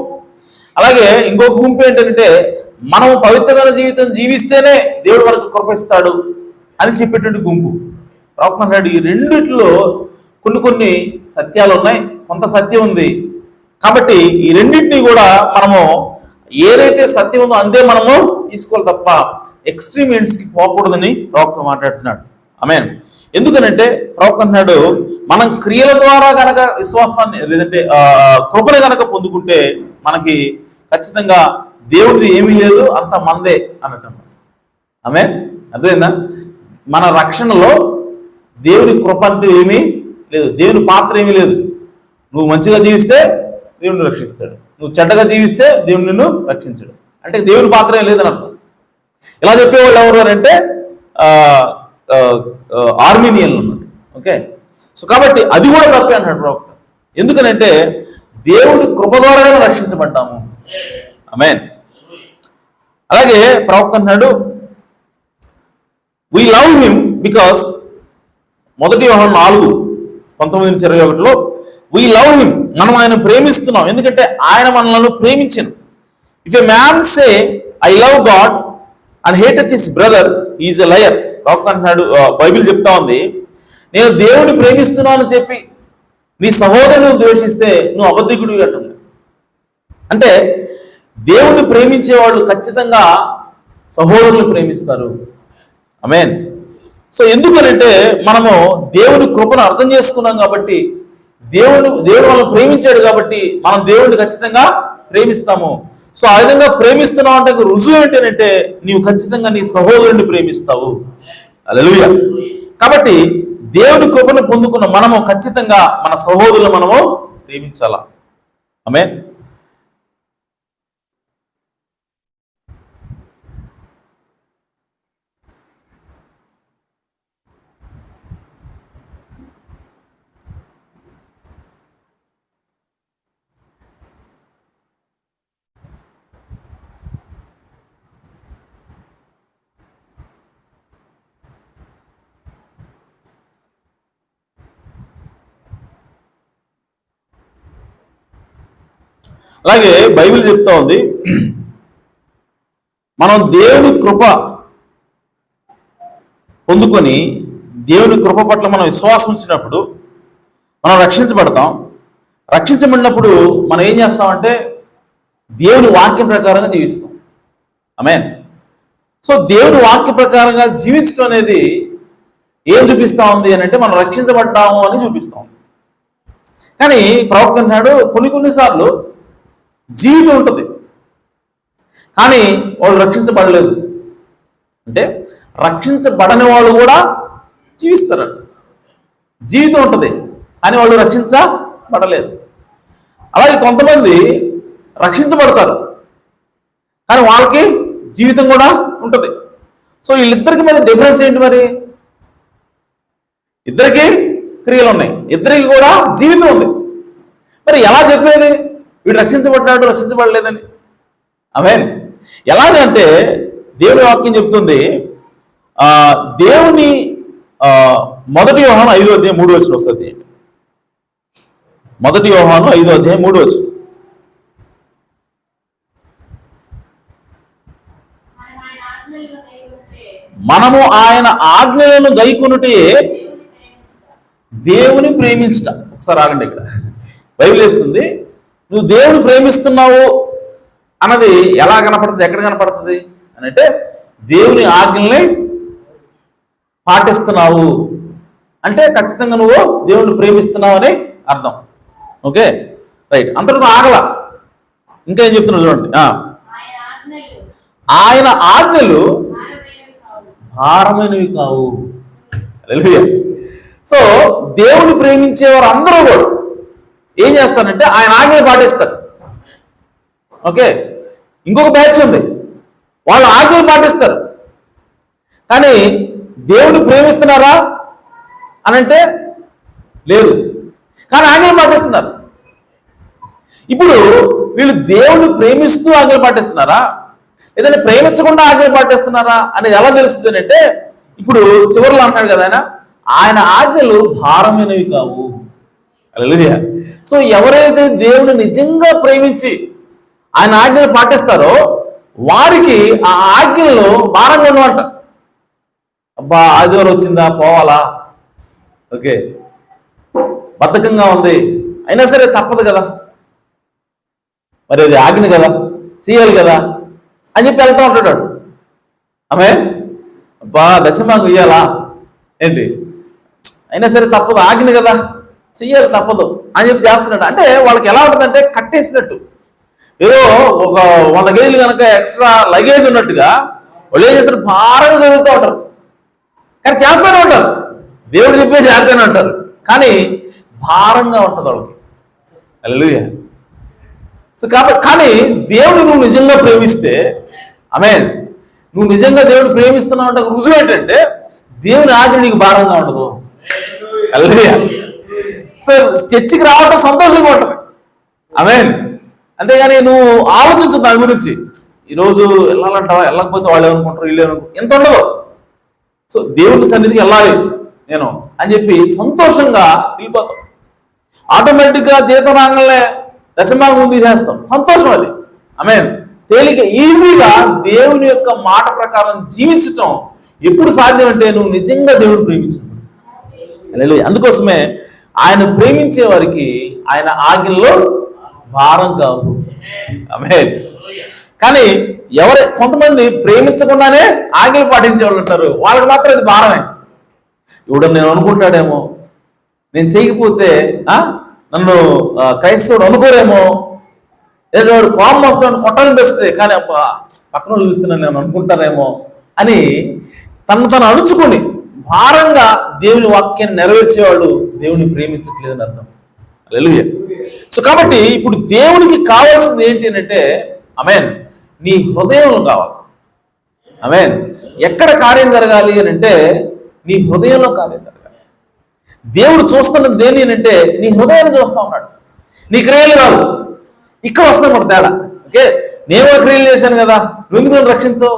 అలాగే ఇంకొక గుంపు ఏంటంటే మనం పవిత్రమైన జీవితం జీవిస్తేనే దేవుడు మనకు కృప ఇస్తాడు అని చెప్పేటువంటి గుంపు. ప్రవక్త అంటాడు ఈ రెండిట్లో కొన్ని సత్యాలు ఉన్నాయి, కొంత సత్యం ఉంది. కాబట్టి ఈ రెండింటినీ కూడా మనము ఏదైతే సత్యం ఉందో అంతే మనము తీసుకోవాలి తప్ప ఎక్స్ట్రీమ్ ఎండ్స్కి పోకూడదని ప్రవక్త మాట్లాడుతున్నాడు. ఆమేన్. ఎందుకనంటే ప్రవక్త అంటున్నాడు మనం క్రియల ద్వారా కనుక విశ్వాసాన్ని లేదంటే కృపను కనుక పొందుకుంటే మనకి ఖచ్చితంగా దేవుడిది ఏమీ లేదు, అంత మందే అన్నట్టు. ఆమేన్. అర్థమైందా? మన రక్షణలో దేవుడి కృప అంటూ ఏమీ లేదు, దేవుని పాత్ర ఏమీ లేదు. నువ్వు మంచిగా జీవిస్తే దేవుడిని రక్షిస్తాడు, నువ్వు చెడ్డగా జీవిస్తే దేవుడు నిన్ను రక్షించడు. అంటే దేవుని పాత్ర ఏం లేదని అర్థం. ఇలా చెప్పేవాళ్ళు ఎవరు అంటే ఆర్మీనియన్లు అన్నట్టు. ఓకే. సో కాబట్టి అది కూడా తప్పే అన్నాడు ప్రవక్త. ఎందుకనంటే దేవుడి కృప ద్వారానే రక్షించబడ్డాము. ఆమేన్. అలాగే ప్రవక్త అన్నాడు we love him because 1 యోహాను 4:19-21 వీ లవ్ హిమ్, మనం ఆయన ప్రేమిస్తున్నాం, ఎందుకంటే ఆయన మనల్ని ప్రేమించను. If a man say I love God and hateth his brother is a liar. ప్రవక్త అంటున్నాడు, బైబిల్ చెప్తా ఉంది, నేను దేవుని ప్రేమిస్తున్నాను చెప్పి నీ సహోదరుని ద్వేషిస్తే నువ్వు అబద్ధికుడివి అంటుంది. అంటే దేవుని ప్రేమించే వాళ్ళు ఖచ్చితంగా సహోదరులు ప్రేమిస్తారు. ఆమేన్. సో ఎందుకనంటే మనము దేవుని కృపను అర్థం చేసుకున్నాం కాబట్టి, దేవుడు మనల్ని ప్రేమించాడు కాబట్టి మనం దేవుడిని ఖచ్చితంగా ప్రేమిస్తాము. సో ఆ విధంగా ప్రేమిస్తున్నావు అంటే రుజువు ఏంటంటే నీవు ఖచ్చితంగా నీ సహోదరుని ప్రేమిస్తావు. హల్లెలూయా. కాబట్టి దేవుని కృపను పొందుకున్న మనము ఖచ్చితంగా మన సహోదరులు మనము ప్రేమించాలా. ఆమేన్. అలాగే బైబిల్ చెప్తా ఉంది, మనం దేవుని కృప పొందుకొని దేవుని కృప పట్ల మనం విశ్వాసం ఉంచినప్పుడు మనం రక్షించబడతాం. రక్షించబడినప్పుడు మనం ఏం చేస్తామంటే దేవుని వాక్యం ప్రకారంగా జీవిస్తాం. ఆమేన్. సో దేవుని వాక్య ప్రకారంగా జీవించడం అనేది ఏం చూపిస్తా ఉంది అని అంటే మనం రక్షించబడ్డాము అని చూపిస్తాం. కానీ ప్రవక్త అన్నాడు, కొన్నిసార్లు జీవితం ఉంటుంది కానీ వాళ్ళు రక్షించబడలేదు. అంటే రక్షించబడని వాళ్ళు కూడా జీవిస్తారు. జీవితం ఉంటుంది కానీ వాళ్ళు రక్షించబడలేదు. అలాగే కొంతమంది రక్షించబడతారు కానీ వాళ్ళకి జీవితం కూడా ఉంటుంది. సో వీళ్ళిద్దరికి మధ్య డిఫరెన్స్ ఏంటి? మరి ఇద్దరికి క్రియలు ఉన్నాయి, ఇద్దరికి కూడా జీవితం ఉంది. మరి ఎలా చెప్పేది వీడు రక్షించబడ్డాడు రక్షించబడలేదని? ఆమేన్. ఎలాగంటే దేవుని వాక్యం చెప్తుంది, దేవుని 1 యోహాను 5:3 వస్తుంది. 1 యోహాను 5:3 మనము ఆయన ఆజ్ఞలను గైకొనుటే దేవుని ప్రేమించుట. ఒకసారి ఆగండి, ఇక్కడ బైబిల్ చెప్తుంది నువ్వు దేవుని ప్రేమిస్తున్నావు అన్నది ఎలా కనపడుతుంది, ఎక్కడ కనపడుతుంది అని అంటే దేవుని ఆజ్ఞల్ని పాటిస్తున్నావు అంటే ఖచ్చితంగా నువ్వు దేవుని ప్రేమిస్తున్నావు అని అర్థం. Okay, right. అంతటితో ఆగల, ఇంకా ఏం చెప్తున్నావు చూడండి. ఆయన ఆజ్ఞలు భారమైనవి కావు. హల్లెలూయా. సో దేవుని ప్రేమించేవారు అందరూ కూడా ఏం చేస్తారంటే ఆయన ఆజ్ఞలు పాటిస్తారు. ఓకే, ఇంకొక బ్యాచ్ ఉంది, వాళ్ళు ఆజ్ఞలు పాటిస్తారు కానీ దేవుని ప్రేమిస్తున్నారా అని అంటే లేదు, కానీ ఆజ్ఞలు పాటిస్తున్నారు. ఇప్పుడు వీళ్ళు దేవుని ప్రేమిస్తూ ఆజ్ఞలు పాటిస్తున్నారా లేదంటే ప్రేమించకుండా ఆజ్ఞలు పాటిస్తున్నారా అనేది ఎలా తెలుస్తుంది అంటే ఇప్పుడు చివరిలో అంటాడు కదా ఆయన ఆజ్ఞలు భారమైనవి కావు. హల్లెలూయా. సో ఎవరైతే దేవుని నిజంగా ప్రేమించి ఆయన ఆజ్ఞలు పాటిస్తారో వారికి ఆ ఆజ్ఞల్లో భారంగా ఉన్నమాట. అబ్బా ఆదివారం వచ్చిందా, పోవాలా, ఓకే బద్ధకంగా ఉంది అయినా సరే తప్పదు కదా, మరి అది ఆజ్ఞ కదా, చేయాలి కదా అని చెప్పి వెళ్తూ ఉంటాడు. ఆమె అబ్బా దశమాంగం ఇయ్యాలా ఏంటి, అయినా సరే తప్పదు, ఆజ్ఞ కదా చెయ్యాలి తప్పదు అని చెప్పి చేస్తున్నాడు. అంటే వాళ్ళకి ఎలా ఉంటుందంటే కట్టేసినట్టు, ఏదో ఒక 100 కేజీలు కనుక ఎక్స్ట్రా లగేజ్ ఉన్నట్టుగా వాళ్ళు ఏం చేస్తారు, భారంగా చదువుతూ ఉంటారు కానీ చేస్తూనే ఉంటారు, దేవుడు చెప్పేది చేస్తూనే ఉంటారు కానీ భారంగా ఉంటుంది వాళ్ళకి. హల్లెలూయా. సో కాబట్టి కానీ దేవుడు నువ్వు నిజంగా ప్రేమిస్తే, ఆమేన్, నువ్వు నిజంగా దేవుడు ప్రేమిస్తున్నావు అంటే రుజువు ఏంటంటే దేవుని ఆజ్ఞ నీకు భారంగా ఉండదు. హల్లెలూయా. సో చర్చికి రావడం సంతోషంగా ఉంటుంది, ఆమేన్. అంతేగాని నువ్వు ఆలోచించు దాని గురించి, ఈరోజు వెళ్ళాలంటావా, వెళ్ళకపోతే వాళ్ళు ఏమనుకుంటారు, వీళ్ళు ఏమనుకుంటారు, ఎంత ఉండదు. సో దేవుని సన్నిధికి వెళ్ళాలి నేను అని చెప్పి సంతోషంగా వెళ్ళిపోతాం. ఆటోమేటిక్గా జీతం రాగానే దశమాంగం తీసేస్తాం, సంతోషం అది. ఆమేన్. తేలిక ఈజీగా దేవుని యొక్క మాట ప్రకారం జీవించటం ఎప్పుడు సాధ్యం అంటే నువ్వు నిజంగా దేవుని ప్రేమించు. అందుకోసమే ఆయన ప్రేమించే వారికి ఆయన ఆజ్ఞల్లో భారం కావు. ఆమేన్. కానీ కొంతమంది ప్రేమించకుండానే ఆజ్ఞలు పాటించే వాళ్ళు ఉంటారు, వాళ్ళకి మాత్రం అది భారమే. ఇప్పుడు నేను అనుకుంటాడేమో, నేను చేయకపోతే నన్ను క్రైస్తవుడు అనుకోరేమో, లేదా వాడు కోపం వస్తున్నాడు కొట్టాలనిపిస్తుంది, కానీ పక్కన వాళ్ళు చూస్తున్నాను నేను అనుకుంటారేమో అని తను అణుచుకొని భారంగా దేవుని వాక్యాన్ని నెరవేర్చేవాడు దేవుని ప్రేమించట్లేదని అర్థం. హల్లెలూయా. సో కాబట్టి ఇప్పుడు దేవునికి కావాల్సింది ఏంటి అంటే ఆమేన్, నీ హృదయంలో కావాలి. ఆమేన్. ఎక్కడ కార్యం జరగాలి అని అంటే నీ హృదయంలో కార్యం జరగాలి. దేవుడు చూస్తున్నది దేని అంటే నీ హృదయాన్ని చూస్తా ఉన్నాడు, నీ క్రియలు కాదు. ఇక్కడ వస్తాం మన తేడా. ఓకే, నేను క్రియలు చేశాను కదా, నువ్వు ఎందుకు నన్ను రక్షించవు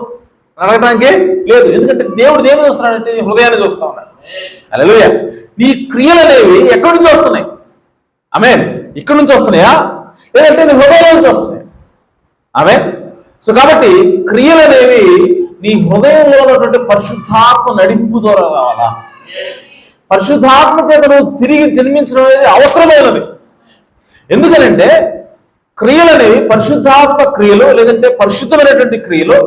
అడగడానికి లేదు. ఎందుకంటే దేవుడు దేని చూస్తున్నాడంటే నీ హృదయాన్ని చూస్తా ఉన్నాడు. హల్లెలూయా. నీ క్రియలు అనేవి ఎక్కడి నుంచి వస్తున్నాయి? ఆమేన్. ఇక్కడ నుంచి వస్తున్నాయా లేదంటే నీ హృదయం నుంచి వస్తున్నాయి? ఆమేన్. సో కాబట్టి క్రియలు అనేవి నీ హృదయంలో ఉన్నటువంటి పరిశుద్ధాత్మ నడింపు ద్వారా రావాలా. పరిశుద్ధాత్మ చేత నువ్వు తిరిగి జన్మించడం అనేది అవసరమైనది. ఎందుకనంటే క్రియలు అనేవి పరిశుద్ధాత్మ క్రియలు, లేదంటే పరిశుద్ధమైనటువంటి క్రియలు,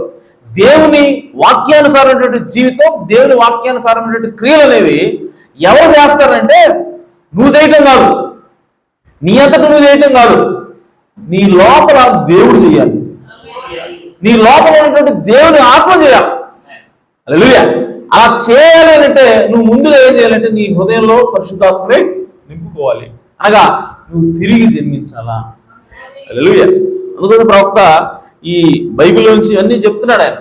దేవుని వాక్యానుసారమైనటువంటి జీవితం, దేవుని వాక్యానుసారమైనటువంటి క్రియలు అనేవి ఎవరు చేస్తారంటే నువ్వు చేయటం కాదు, నీ అంతటా నువ్వు చేయటం కాదు, నీ లోపల దేవుడు చేయాలి, నీ లోపల ఉన్నటువంటి దేవుని ఆత్మ చేయాలి. హల్లెలూయా. అలా చేయాలి అంటే నువ్వు ముందుగా ఏం చేయాలంటే నీ హృదయంలో పరిశుద్ధాత్మని నింపుకోవాలి, అనగా నువ్వు తిరిగి జన్మించాలా. హల్లెలూయా. అందుకోసం ప్రవక్త ఈ బైబిల్ నుంచి అన్నీ చెప్తున్నాడు ఆయన,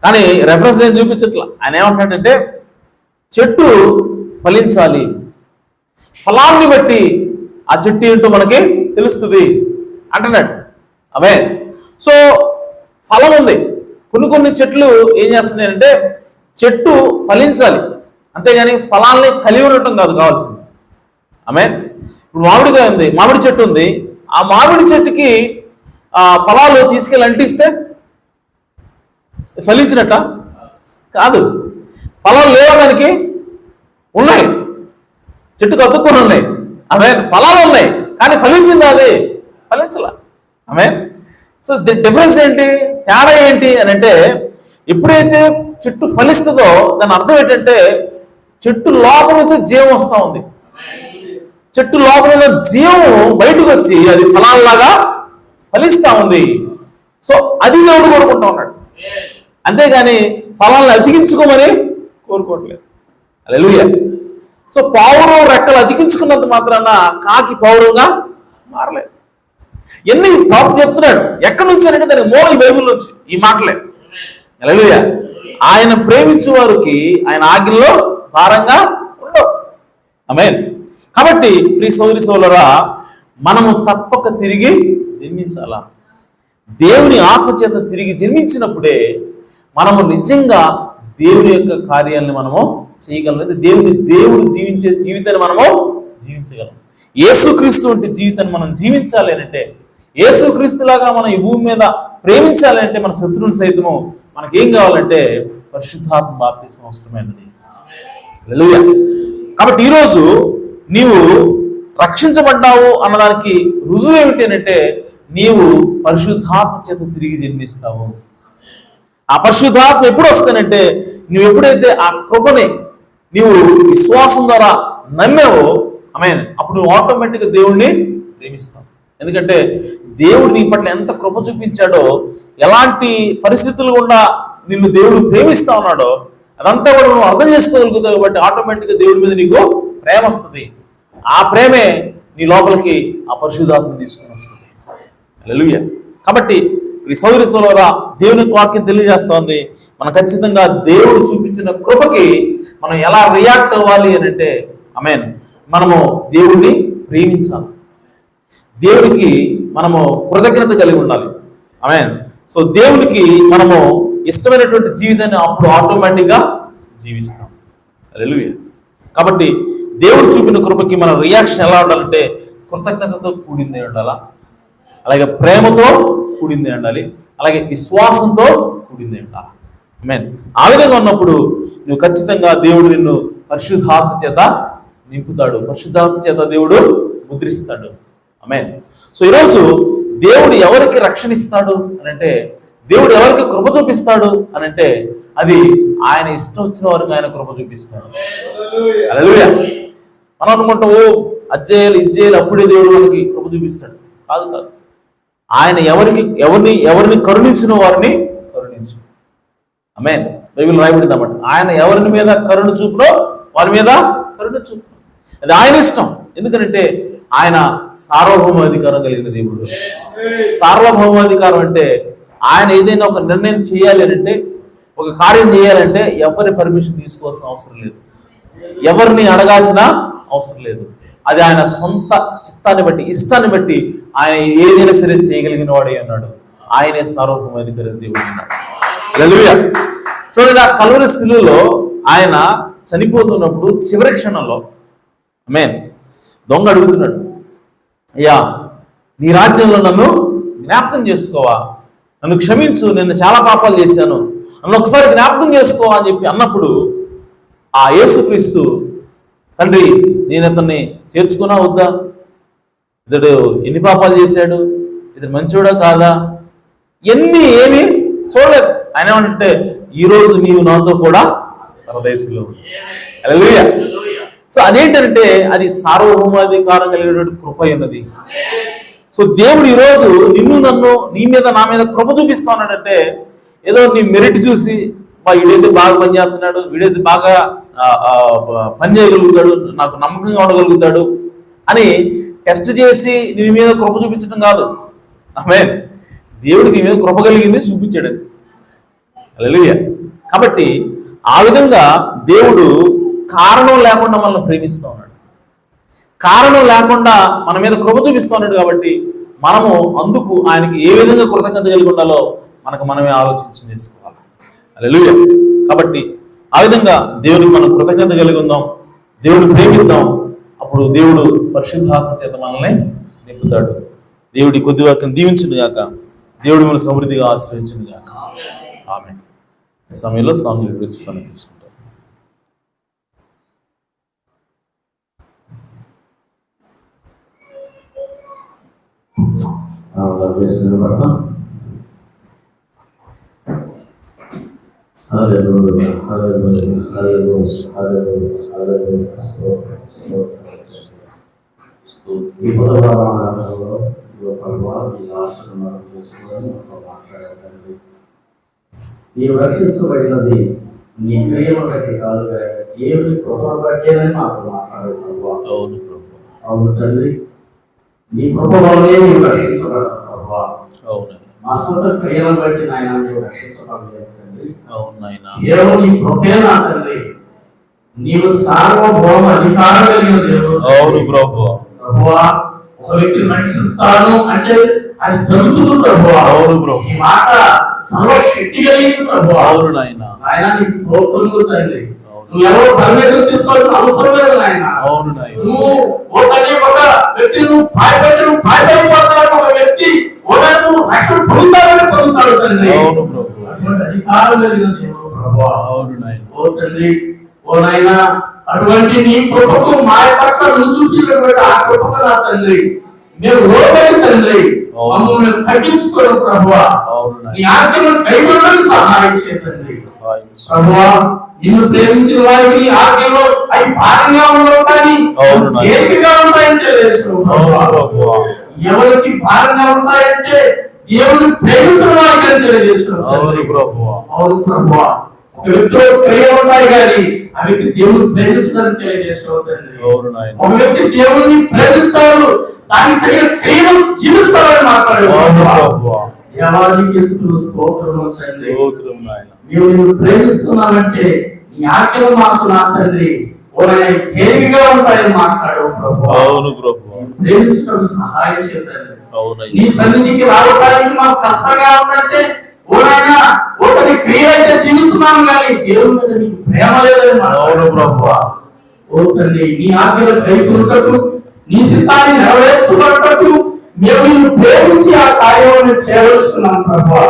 కానీ రెఫరెన్స్ నేను చూపించట్లా. ఆయన ఏమంటాడంటే చెట్టు ఫలించాలి, ఫలాన్ని బట్టి ఆ చెట్టు ఏంటో మనకి తెలుస్తుంది అంటున్నాడు. ఆమేన్. సో ఫలం ఉంది. కొన్ని చెట్లు ఏం చేస్తున్నాయంటే చెట్టు ఫలించాలి, అంతేగాని ఫలాల్ని కలిగి ఉండటం కాదు కావాల్సింది. ఆమేన్. ఇప్పుడు మామిడికాయ ఉంది, మామిడి చెట్టు ఉంది, ఆ మామిడి చెట్టుకి ఫలాలు తీసుకెళ్ళి అంటిస్తే ఫలించినట్ట కాదు. ఫలాలు లేవడానికి ఉన్నాయి, చెట్టుకు అతుక్కొని ఉన్నాయి. ఆమేన్. ఫలాలు ఉన్నాయి కానీ ఫలించిందా? అది ఫలించలా. ఆమేన్. సో డిఫరెన్స్ ఏంటి, తేడా ఏంటి అని అంటే ఎప్పుడైతే చెట్టు ఫలిస్తుందో దాని అర్థం ఏంటంటే చెట్టు లోపల నుంచి జీవం వస్తూ ఉంది. చెట్టు లోపల ఉన్న జీవం బయటకు వచ్చి అది ఫలాల్లాగా ఫలిస్తూ ఉంది. సో అది దేవుడు కోరుకుంటా ఉన్నాడు, అంతేగాని ఫలాలను అతికించుకోమని కోరుకోవట్లేదు. హల్లెలూయా. సో పావురం రెక్కలు అతికించుకున్నంత మాత్రాన కాకి పౌరంగా మారలేదు. ఎన్ని ప్రాప్తి చెప్తున్నాడు, ఎక్కడి నుంచి అంటే దానికి మూల ఈ బైబిల్ నుంచి ఈ మాటలే. హల్లెలూయా. ఆయన ప్రేమించే వారికి ఆయన ఆజ్ఞల్లో భారంగా ఉండవు. ఆమేన్. కాబట్టి ప్రియ సోదరి సోదరులారా, మనము తప్పక తిరిగి జన్మించాలా. దేవుని ఆత్మచేత తిరిగి జన్మించినప్పుడే మనము నిజంగా దేవుని యొక్క కార్యాలను మనము చేయగలం. దేవుడు జీవించే జీవితాన్ని మనము జీవించగలం. యేసుక్రీస్తు వంటి జీవితాన్ని మనం జీవించాలి అంటే, యేసుక్రీస్తులాగా మనం ఈ భూమి మీద ప్రేమించాలి అంటే మన శత్రువుని సైతము మనకేం కావాలంటే పరిశుద్ధాత్మ బాప్తిసం అవసరమైనది. హల్లెలూయా. కాబట్టి ఈరోజు నీవు రక్షించబడ్డావు అన్నదానికి రుజువు ఏమిటి అంటే నీవు పరిశుద్ధాత్మ చేత తిరిగి జన్మిస్తావు. ఆ పరిశుద్ధాత్మ ఎప్పుడు వస్తానంటే నువ్వు ఎప్పుడైతే ఆ కృపని నీవు విశ్వాసం ద్వారా నమ్మావో ఆమేన్, అప్పుడు నువ్వు ఆటోమేటిక్గా దేవుణ్ణి ప్రేమిస్తావు. ఎందుకంటే దేవుడు నీ పట్ల ఎంత కృప చూపించాడో, ఎలాంటి పరిస్థితులు గుండా నిన్ను దేవుడు ప్రేమిస్తా ఉన్నాడో అదంతా కూడా నువ్వు అర్థం చేసుకోగలుగుతావు. కాబట్టి ఆటోమేటిక్గా దేవుడి మీద నీకు ప్రేమ వస్తుంది. ఆ ప్రేమే నీ లోపలికి ఆ పరిశుద్ధాత్మ తీసుకుని వస్తుంది. హల్లెలూయా. కాబట్టి ఈ సోదరి సోదరులారా, దేవుని వాక్యం తెలియజేస్తోంది మనం ఖచ్చితంగా దేవుడు చూపించిన కృపకి మనం ఎలా రియాక్ట్ అవ్వాలి అని అంటే ఆమేన్, మనము దేవుడిని ప్రేమించాలి, దేవుడికి మనము కృతజ్ఞత కలిగి ఉండాలి. ఆమేన్. సో దేవుడికి మనము ఇష్టమైనటువంటి జీవితాన్ని అప్పుడు ఆటోమేటిక్గా జీవిస్తాం. హల్లెలూయా. కాబట్టి దేవుడు చూపిన కృపకి మన రియాక్షన్ ఎలా ఉండాలంటే కృతజ్ఞతతో కూడిందే ఉండాలా, అలాగే ప్రేమతో కూడిందే ఉండాలి, అలాగే విశ్వాసంతో కూడిందే ఉండాలి. ఆమేన్. ఆ విధంగా ఉన్నప్పుడు నువ్వు ఖచ్చితంగా దేవుడు నిన్ను పరిశుద్ధాత్మ చేత నింపుతాడు, పరిశుద్ధాత్మ చేత దేవుడు ముద్రిస్తాడు. ఆమేన్. సో ఈరోజు దేవుడు ఎవరికి రక్షణ ఇస్తాడు అని అంటే, దేవుడు ఎవరికి కృప చూపిస్తాడు అని అంటే, అది ఆయన ఇష్టం వచ్చిన వారికి ఆయన కృప చూపిస్తాడు. హల్లెలూయా. మనం అనుకుంటాం ఓ అజ్జేయాలి ఇజ్జేయాలి అప్పుడే దేవుడు మనకి కృప చూపిస్తాడు. కాదు కాదు. ఆయన ఎవరిని కరుణించిన వారిని కరుణించు. ఆమేన్. బైబిల్ రాయబడింది అన్నమాట. ఆయన ఎవరి మీద కరుణ చూపునో వారి మీద కరుణ చూపు. అది ఆయన ఇష్టం. ఎందుకంటే ఆయన సార్వభౌమాధికారం కలిగిన దేవుడు. సార్వభౌమాధికారం అంటే ఆయన ఏదైనా ఒక నిర్ణయం చేయాలి అంటే, ఒక కార్యం చేయాలంటే ఎవరి పర్మిషన్ తీసుకోవాల్సిన అవసరం లేదు, ఎవరిని అడగాల్సిన అవసరం లేదు. అది ఆయన సొంత చిత్తాన్ని బట్టి, ఇష్టాన్ని బట్టి ఆయన ఏదైనా సరే చేయగలిగిన వాడే అన్నాడు. ఆయనే సార్వభౌమాధికారి దేవుడు అన్నాడు. హల్లెలూయా. చూడండి, ఆ కల్వరి శిలువలో ఆయన చనిపోతున్నప్పుడు చివరి క్షణంలో ఆమేన్ దొంగ అడుగుతున్నాడు, అయ్యా నీ రాజ్యంలో నన్ను జ్ఞాపకం చేసుకోవా, నన్ను క్షమించు, నేను చాలా పాపాలు చేశాను, నన్ను ఒకసారి జ్ఞాపకం చేసుకోవా అని చెప్పి అన్నప్పుడు ఆ యేసుక్రీస్తు, తండ్రి నేను అతన్ని చేర్చుకున్నా వద్దా, ఇతడు ఎన్ని పాపాలు చేశాడు, ఇతడు మంచోడా కాదా, ఏమి చూడలేదు. ఆయన ఏమంటే ఈరోజు నీవు నాతో కూడా పరదేశంలో. హల్లెలూయా. సో అదేంటంటే అది సార్వభౌమాధికారం కలిగినటువంటి కృప ఉన్నది. సో దేవుడు ఈరోజు నిన్ను నన్ను నీ మీద నా మీద కృప చూపిస్తా ఉన్నాడంటే, ఏదో నీ మెరిట్ చూసి వీడైతే బాగా పని చేస్తున్నాడు, వీడైతే బాగా పని చేయగలుగుతాడు, నాకు నమ్మకంగా ఉండగలుగుతాడు అని టెస్ట్ చేసి నీ మీద కృప చూపించడం కాదు. ఆమేన్. దేవుడికి మీద కృప కలిగింది చూపించాడు. హల్లెలూయా. కాబట్టి ఆ విధంగా దేవుడు కారణం లేకుండా మనల్ని ప్రేమిస్తూ ఉన్నాడు, కారణం లేకుండా మన మీద కృప చూపిస్తూ ఉన్నాడు. కాబట్టి మనము అందుకు ఆయనకి ఏ విధంగా కృతజ్ఞత కలిగి ఉండాలో మనమే ఆలోచించి చేసుకోవాలి. హల్లెలూయా. కాబట్టి ఆ విధంగా దేవునికి మనం కృతజ్ఞత కలిగి ఉందాం, దేవుడిని ప్రేమిద్దాం. అప్పుడు దేవుడు పరిశుద్ధాత్మ చేత మనల్ని నింపుతాడు. దేవుడి కొద్ది వాక్యం దీవించును గాక, దేవుడు మనం సమృద్ధిగా ఆశ్రయించును గాక. ఆమేన్. ఈ సమయంలో స్వామి తీసుకుంటాం. నీవు రక్షించబడినది నీ క్రియను బట్టి కాదు, దేవుని కృపను బట్టేదని మాతో మాట్లాడారు. అవును తండ్రి, నీ కృప వల్లనే నీవు రక్షించబడ్డావు ప్రభువా. మా సొంత క్రియలను బట్టి నాయన నీవు రక్షించబడలేదు తండ్రి. కేవలం నీ కృపే నా తండ్రి. నీవు సార్వభౌమ అధికారం కలిగిన దేవుడు. అవును ప్రభువా. ఒక వ్యక్తిని రక్షిస్తాను అంటే అది జరుగుతుంది ప్రభువా. అవును ప్రభు. ఈ మాట సర్వశక్తి కలిగింది ప్రభువా. అవును నాయనా. నాయనా నీకు స్తోత్రములు తండ్రి. నువ్వు ఎవరో పరమేశ్వరం తీసుకోవాల్సిన అవసరం లేదు నాయన. అవును నాయనా. నువ్వు ఓ తండ్రి ఒక వ్యక్తి నువ్వు భయపడిపోతాడు, ఒక వ్యక్తి ఓ రక్షణ పొందుతాడు తండ్రి. అవును ప్రభు. అటువంటి అధికారం కలిగిన దేవుడు ప్రభువా. అవును నాయనా. ఓ తండ్రి, ఓ నాయనా, అటువంటి నీ కృపకు మా పట్ల నువ్వు చూపించినటువంటి ఆ కృపకు నా తండ్రి మేము లోబడి తండ్రి మమ్మల్ని తగ్గించుకోవడం ప్రభువా. నీ ఆజ్ఞలను కైగొనడానికి సహాయం చేయండి ప్రభువా. నిన్ను ప్రేమించిన వారికి నీ ఆజ్ఞలు అవి భారంగా ఉండవు కానీ తేలికగా ఉంటాయని తెలియజేస్తున్నావు. ఎవరికి భారంగా ఉంటాయంటే దేవుని ప్రేమించిన వారికి అని తెలియజేస్తున్నావు. అవును ప్రభువా. ఒక వ్యక్తిలో క్రియ ఉంటాయి కానీ ఆ వ్యక్తి దేవుని ప్రేమించడానికి తెలియజేస్తున్నావు తండ్రి. ఒక వ్యక్తి దేవుని ప్రేమిస్తాడు, దానికి తగిన క్రియలు జీవిస్తారని మాట్లాడారు. దేవానికి స్తోత్రము తండ్రి. మేము నిన్ను ప్రేమిస్తున్నామంటే నీ ఆజ్ఞలు మాకు నా తండ్రి తేలికగా ఉంటాయని మాట్లాడావు ప్రభు. అవును ప్రభు. ప్రేమించడం సహాయం చేయండి. నీ సన్నిధికి రావడానికి మాకు కష్టంగా ఉందంటే ఓనైనా ఒకటి క్రియ అయితే జీవిస్తున్నాను కానీ దేవుని మీద నీకు ప్రేమ లేదని మాట్లాడావు ప్రభు. ఓ తండ్రి నీ ఆజ్ఞలు కైకొనుటకు నీ సిద్ధాన్ని నెరవేర్చబడటకు మేము నిన్ను ప్రేమించి ఆ కార్యములను చేయవలస్తున్నాం ప్రభువా.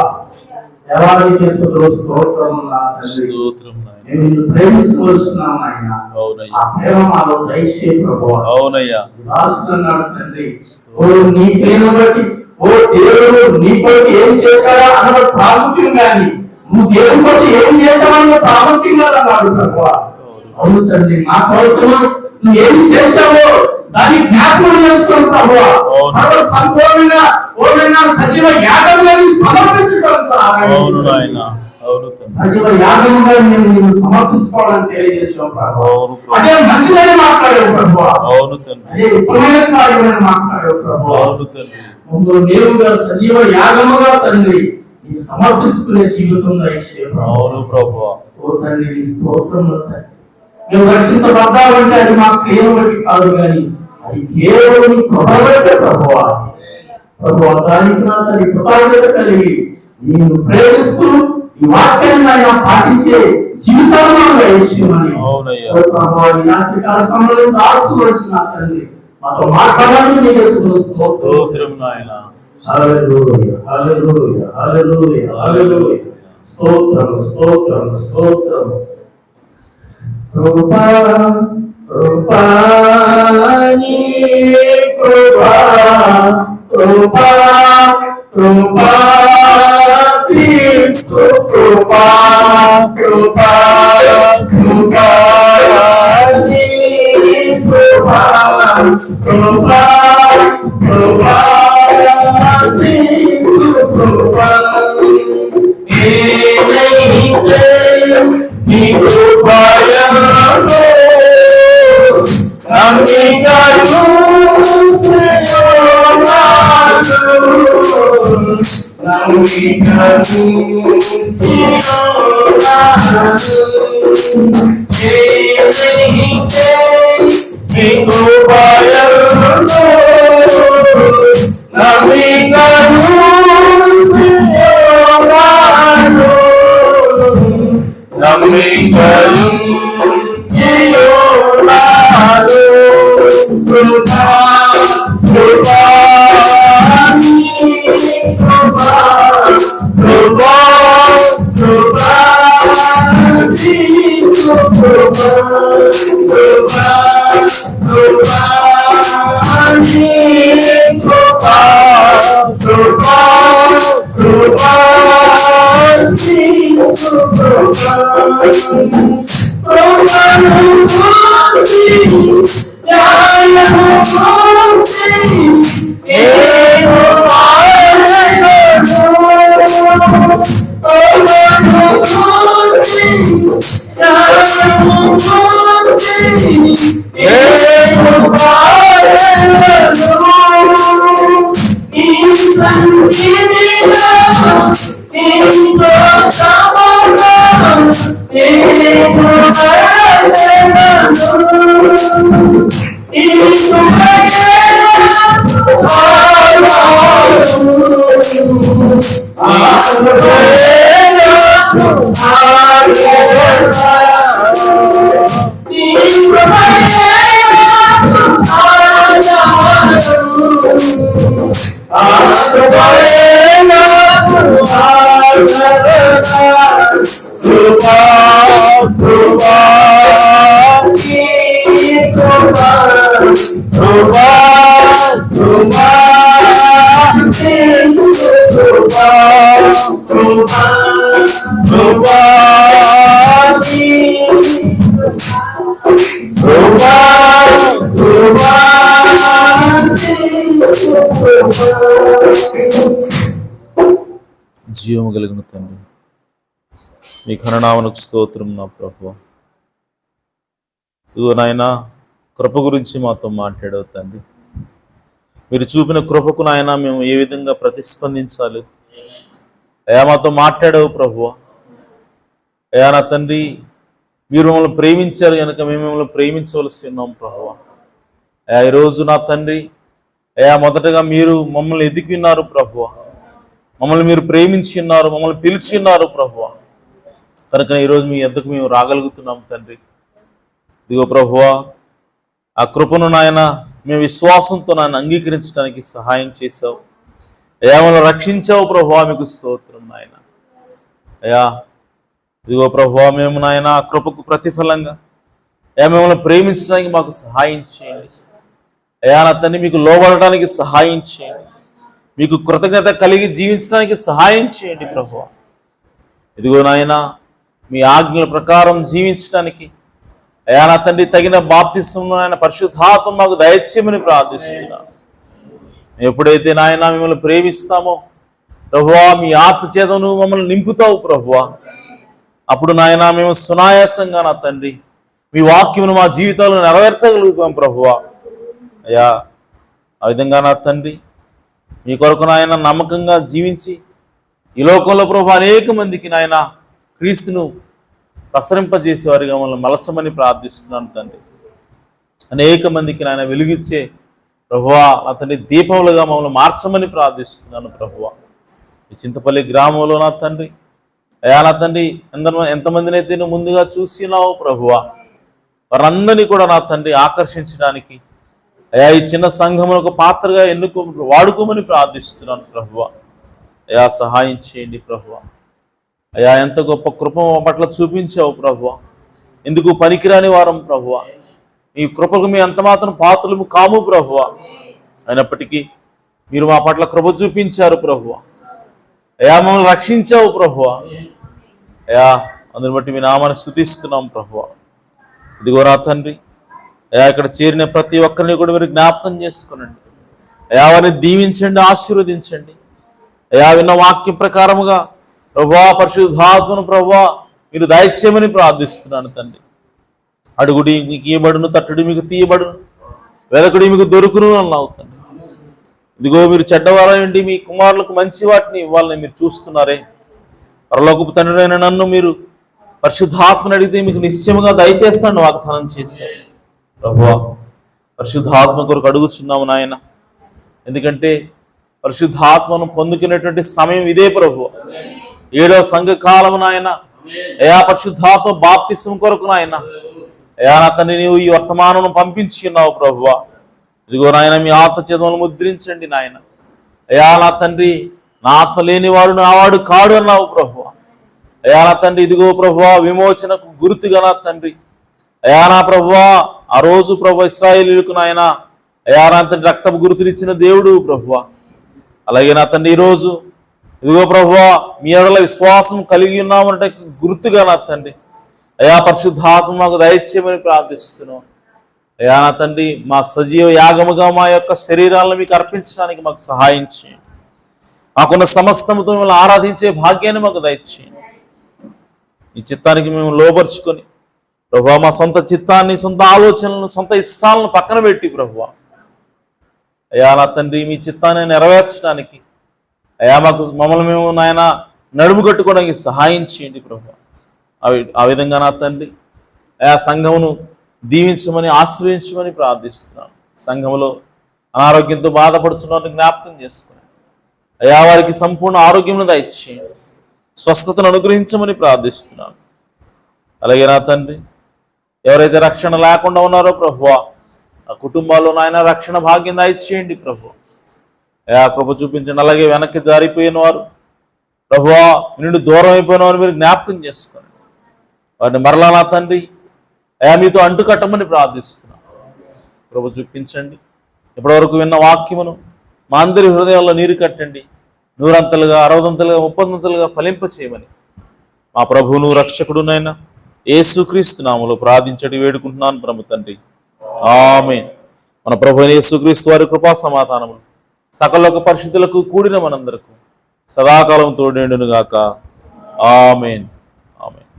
దేవానికి స్తోత్రము నా తండ్రి. స్తోత్రం నాయనా. మేము నిన్ను ప్రేమించవలస్తున్నాం ఆయన. అవునయ్యా. ఆ ప్రేమ మాలో దయచే ప్రభువా. అవునయ్యా. దాసుకున్నాడు తండ్రి. ఓ నీ ప్రేమ బట్టి ఓ దేవుడు నీ కొరకు ఏం చేశాడా అన్నది ప్రాముఖ్యం కానీ నువ్వు దేవుడి కోసం ఏం చేశావన్న ప్రాముఖ్యం కాదు అన్నాడు ప్రభువా. అవును తండ్రి, మా కోసం నువ్వు ఏం చేశావో దాన్ని జ్ఞాపకం చేసుకోండి ప్రభువా. సర్వ సంపూర్ణంగా ఓనైనా సజీవ యాగంగా సమర్పించడం అవును నాయనా. అవును తండ్రి. సజీవ యాగంగా నేను సమర్పించుకోవాలని తెలియజేసాం ప్రభువా. అదే మంచిదని మాట్లాడావు ప్రభువా. అవును తండ్రి. అదే ఉత్తమైన కార్యమని మాట్లాడావు ప్రభువా. అవును తండ్రి. మమ్మల్ని నేరుగా సజీవ యాగముగా తండ్రి నీకు సమర్పించుకునే జీవితం దయచేయు. అవును ప్రభువా. ఓ తండ్రి నీ స్తోత్రములు తండ్రి. మేము రక్షించబడ్డామంటే అది మా క్రియను బట్టి కాదు కానీ అది కేవలం నీ కృప బట్టే ప్రభువా. ప్రభువా దానికి నా తండ్రి కృతజ్ఞత కలిగి నేను ప్రేమిస్తూ ఈ వాక్యాన్ని ఆయన పాటించే జీవితాన్ని మనం దయచేయమని అవునయ్యా. ఓ ప్రభువా ఈ రాత్రి కాల సమయంలో దాసులు వచ్చిన తండ్రి మాతో మాట్లాడాలని నీకు స్తోత్రం నాయనా. హల్లెలూయా హల్లెలూయా హల్లెలూయా హల్లెలూయా. స్తోత్రం స్తోత్రం స్తోత్రం. కృపా కృపా నీ కృపా కృపా కృపా క్రీస్తు కృపా కృపా కృపా నీ కృపా కృపా కృపా క్రీస్తు కృపా ఏదైతే నీ కృపయను నమ్మికను జీవము కలిగిన తండ్రి, మీ ఘననామమునకు స్తోత్రం నా ప్రభువా. ఇదిగో నాయనా, కృప గురించి మాతో మాట్లాడవు తండ్రి. మీరు చూపిన కృపకు నాయన మేము ఏ విధంగా ప్రతిస్పందించాలి అయా మాతో మాట్లాడవు ప్రభువా. అయా నా తండ్రి, మీరు మమ్మల్ని ప్రేమించారు కనుక మేము మిమ్మల్ని ప్రేమించవలసి ఉన్నాం ప్రభువా. అయా ఈరోజు నా తండ్రి, అయా మొదటగా మీరు మమ్మల్ని ఎదిగి ఉన్నారు ప్రభువా. మమ్మల్ని మీరు ప్రేమించి ఉన్నారు, మమ్మల్ని పిలిచి ఉన్నారు ప్రభువా. కనుక ఈరోజు మీ ఎద్దకు మేము రాగలుగుతున్నాం తండ్రి. ఇదిగో ప్రభువా, ఆ కృపను నాయన మేము విశ్వాసంతో నాయన అంగీకరించడానికి సహాయం చేశావు అయ్యా. మనం రక్షించావు ప్రభువా, మీకు స్తోత్రం నాయన అయ్యా. ఇదిగో ప్రభువా, మేము నాయన ఆ కృపకు ప్రతిఫలంగా అయ్యా మిమ్మల్ని ప్రేమించడానికి మాకు సహాయం చేయండి అయ్యా. నా తండ్రి మీకు లోబడటానికి సహాయం చేయండి, మీకు కృతజ్ఞత కలిగి జీవించడానికి సహాయం చేయండి ప్రభువా. ఇదిగో నాయన మీ ఆజ్ఞల ప్రకారం జీవించడానికి అయ్యా నా తండ్రి తగిన బాప్తిస్మం ఆయన పరిశుద్ధాత్మ మాకు దయచేయమని ప్రార్థిస్తున్నాను. ఎప్పుడైతే నాయన మిమ్మల్ని ప్రేమిస్తామో ప్రభువా, మీ ఆత్మ చేత నువ్వు మమ్మల్ని నింపుతావు ప్రభువా, అప్పుడు నాయన మేము సునాయాసంగా నా తండ్రి మీ వాక్యమును మా జీవితాలను నెరవేర్చగలుగుతాం ప్రభువా అయ్యా. ఆ విధంగా నా తండ్రి మీ కొరకు నాయన నమ్మకంగా జీవించి ఈ లోకంలో ప్రభు అనేక మందికి నాయన క్రీస్తును ప్రసరింపజేసేవారిగా మమ్మల్ని మలచమని ప్రార్థిస్తున్నాను తండ్రి. అనేక మందికి నాయన వెలుగిచ్చే ప్రభువా నా తండ్రి దీపములుగా మమ్మల్ని మార్చమని ప్రార్థిస్తున్నాను ప్రభువా. ఈ చింతపల్లి గ్రామంలో నా తండ్రి అయ్యా నా తండ్రి ఎంతమందిని అయితే నువ్వు ముందుగా చూసినావు ప్రభువా, వారందరినీ కూడా నా తండ్రి ఆకర్షించడానికి అయ్యా ఈ చిన్న సంఘమును ఒక పాత్రగా వాడుకోమని ప్రార్థిస్తున్నాను ప్రభువా అయ్యా. సహాయం చేయండి ప్రభువా అయ్యా. ఎంత గొప్ప కృప మా పట్ల చూపించావు ప్రభువా, ఎందుకు పనికిరాని వారం ప్రభువా, ఈ కృపకు మీ అంత మాత్రం పాత్రలు కాము ప్రభువా. అయినప్పటికీ మీరు మా పట్ల కృప చూపించారు ప్రభువా అయ్యా, మమ్మల్ని రక్షించావు ప్రభువా అయ్యా. అందుని బట్టి మీ నామాన్ని స్తుతిస్తున్నాం ప్రభువా. ఇదిగో నా తండ్రి అయ్యా, ఇక్కడ చేరిన ప్రతి ఒక్కరిని కూడా మీరు జ్ఞాపకం చేసుకునండి అయ్యా. వారిని దీవించండి, ఆశీర్వదించండి అయ్యా. విన్న వాక్యం ప్రకారముగా ప్రభువా పరిశుద్ధాత్మను ప్రభువా మీరు దయచేయమని ప్రార్థిస్తున్నాను తండ్రి. అడుగుడి మీకు ఇయ్యబడును, తట్టుడి మీకు తీయబడును, వెదకుడి మీకు దొరుకును అన్నావు తండ్రి. ఇదిగో మీరు చెడ్డవారండి మీ కుమారులకు మంచి వాటిని ఇవ్వాలని మీరు చూస్తున్నారే. పరలోకపు తండ్రైన నన్ను మీరు పరిశుద్ధాత్మని అడిగితే మీకు నిశ్చయముగా దయచేస్తాను వాగ్దానం చేశాను ప్రభువా. పరిశుద్ధాత్మ కొరకు అడుగుచున్నాము నాయన, ఎందుకంటే పరిశుద్ధాత్మను పొందుకునేటువంటి సమయం ఇదే ప్రభువా. 7వ సంఘకాలము నాయన అయా, పరిశుద్ధాత్మ బాప్తిస్మం కొరకు నాయన అయా నా తండ్రి నీవు ఈ వర్తమానం పంపించి ఉన్నావు ప్రభువా. ఇదిగో నాయన మీ ఆత్మ చేతను ముద్రించండి నాయన అయా. నా తండ్రి నా ఆత్మ లేనివాడు నావాడు కాడు అన్నావు ప్రభువా అయా. నా తండ్రి ఇదిగో ప్రభువా విమోచనకు గుర్తుగా నా తండ్రి అయా నా ప్రభువా ఆ రోజు ప్రభు ఇశ్రాయేలీయులకు నాయన అయా నా తండ్రి రక్తపు గుర్తునిచ్చిన దేవుడు ప్రభువా. అలాగే నా తండ్రి ఈరోజు ఇదిగో ప్రభువా మీ ఎడల విశ్వాసం కలిగి ఉన్నామంటే గుర్తుగా నా తండ్రి అయా పరిశుద్ధాత్మ మాకు దయచేయమని ప్రార్థిస్తున్నాం అయా. నా తండ్రి మా సజీవ యాగముగా మా యొక్క శరీరాలను మీకు అర్పించడానికి మాకు సహాయం చేయండి. మాకున్న సమస్తముతో మిమ్మల్ని ఆరాధించే భాగ్యాన్ని మాకు దయచేయండి. ఈ చిత్తానికి మేము లోబర్చుకొని ప్రభువా మా సొంత చిత్తాన్ని, సొంత ఆలోచనలను, సొంత ఇష్టాలను పక్కన పెట్టి ప్రభువా అయా నా తండ్రి మీ చిత్తాన్ని నెరవేర్చడానికి అయా మమ్మల్ని మేము నాయన నడుము కట్టుకోవడానికి సహాయం చేయండి ప్రభువా. ఆ విధంగా నా తండ్రి అయా సంఘమును దీవించమని ఆశ్రయించమని ప్రార్థిస్తున్నాను. సంఘములో అనారోగ్యంతో బాధపడుతున్న జ్ఞాపకం చేసుకుని అయా వారికి సంపూర్ణ ఆరోగ్యమును దయచేయండి, స్వస్థతను అనుగ్రహించమని ప్రార్థిస్తున్నాను. అలాగే నా తండ్రి ఎవరైతే రక్షణ లేకుండా ఉన్నారో ప్రభువా ఆ కుటుంబాల్లో నాయన రక్షణ భాగ్యం దయచేయండి ప్రభువా అయా. కృప చూపించండి. అలాగే వెనక్కి జారిపోయిన వారు ప్రభువా నిన్ను దూరం అయిపోయిన వారు మీరు జ్ఞాపకం చేసుకోండి, వారిని మరలా నా తండ్రి అయా మీతో అంటుకట్టమని ప్రార్థిస్తున్నాను. కృప చూపించండి. ఇప్పటివరకు విన్న వాక్యమును మా అందరి హృదయాల్లో నీరు కట్టండి, 100 60 30 ఫలింప చేయమని మా ప్రభువును రక్షకుడునైనా యేసుక్రీస్తు నామములో ప్రార్థించడి వేడుకుంటున్నాను పరమ తండ్రి, ఆమేన్. మన ప్రభు యేసుక్రీస్తు వారి కృపా సమాధానములు సకల పరిశుద్ధులకు కూడిన మనందరకు సదాకాలం తోడేండును గాక, ఆమేన్ ఆమేన్.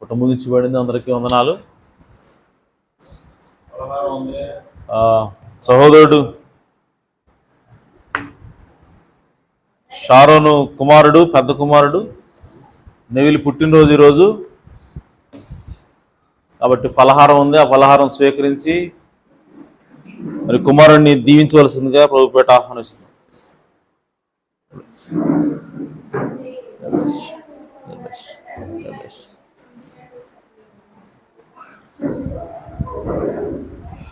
కుటుంబం ముగించబడింది. అందరికీ వందనాలు. సహోదరుడు షారోను కుమారుడు, పెద్ద కుమారుడు నెవిలి పుట్టినరోజు ఈరోజు కాబట్టి ఫలహారం ఉంది. ఆ ఫలహారం స్వీకరించి మరి కుమారుడిని దీవించవలసిందిగా ప్రభుపేట ఆహ్వానిస్తున్నాం.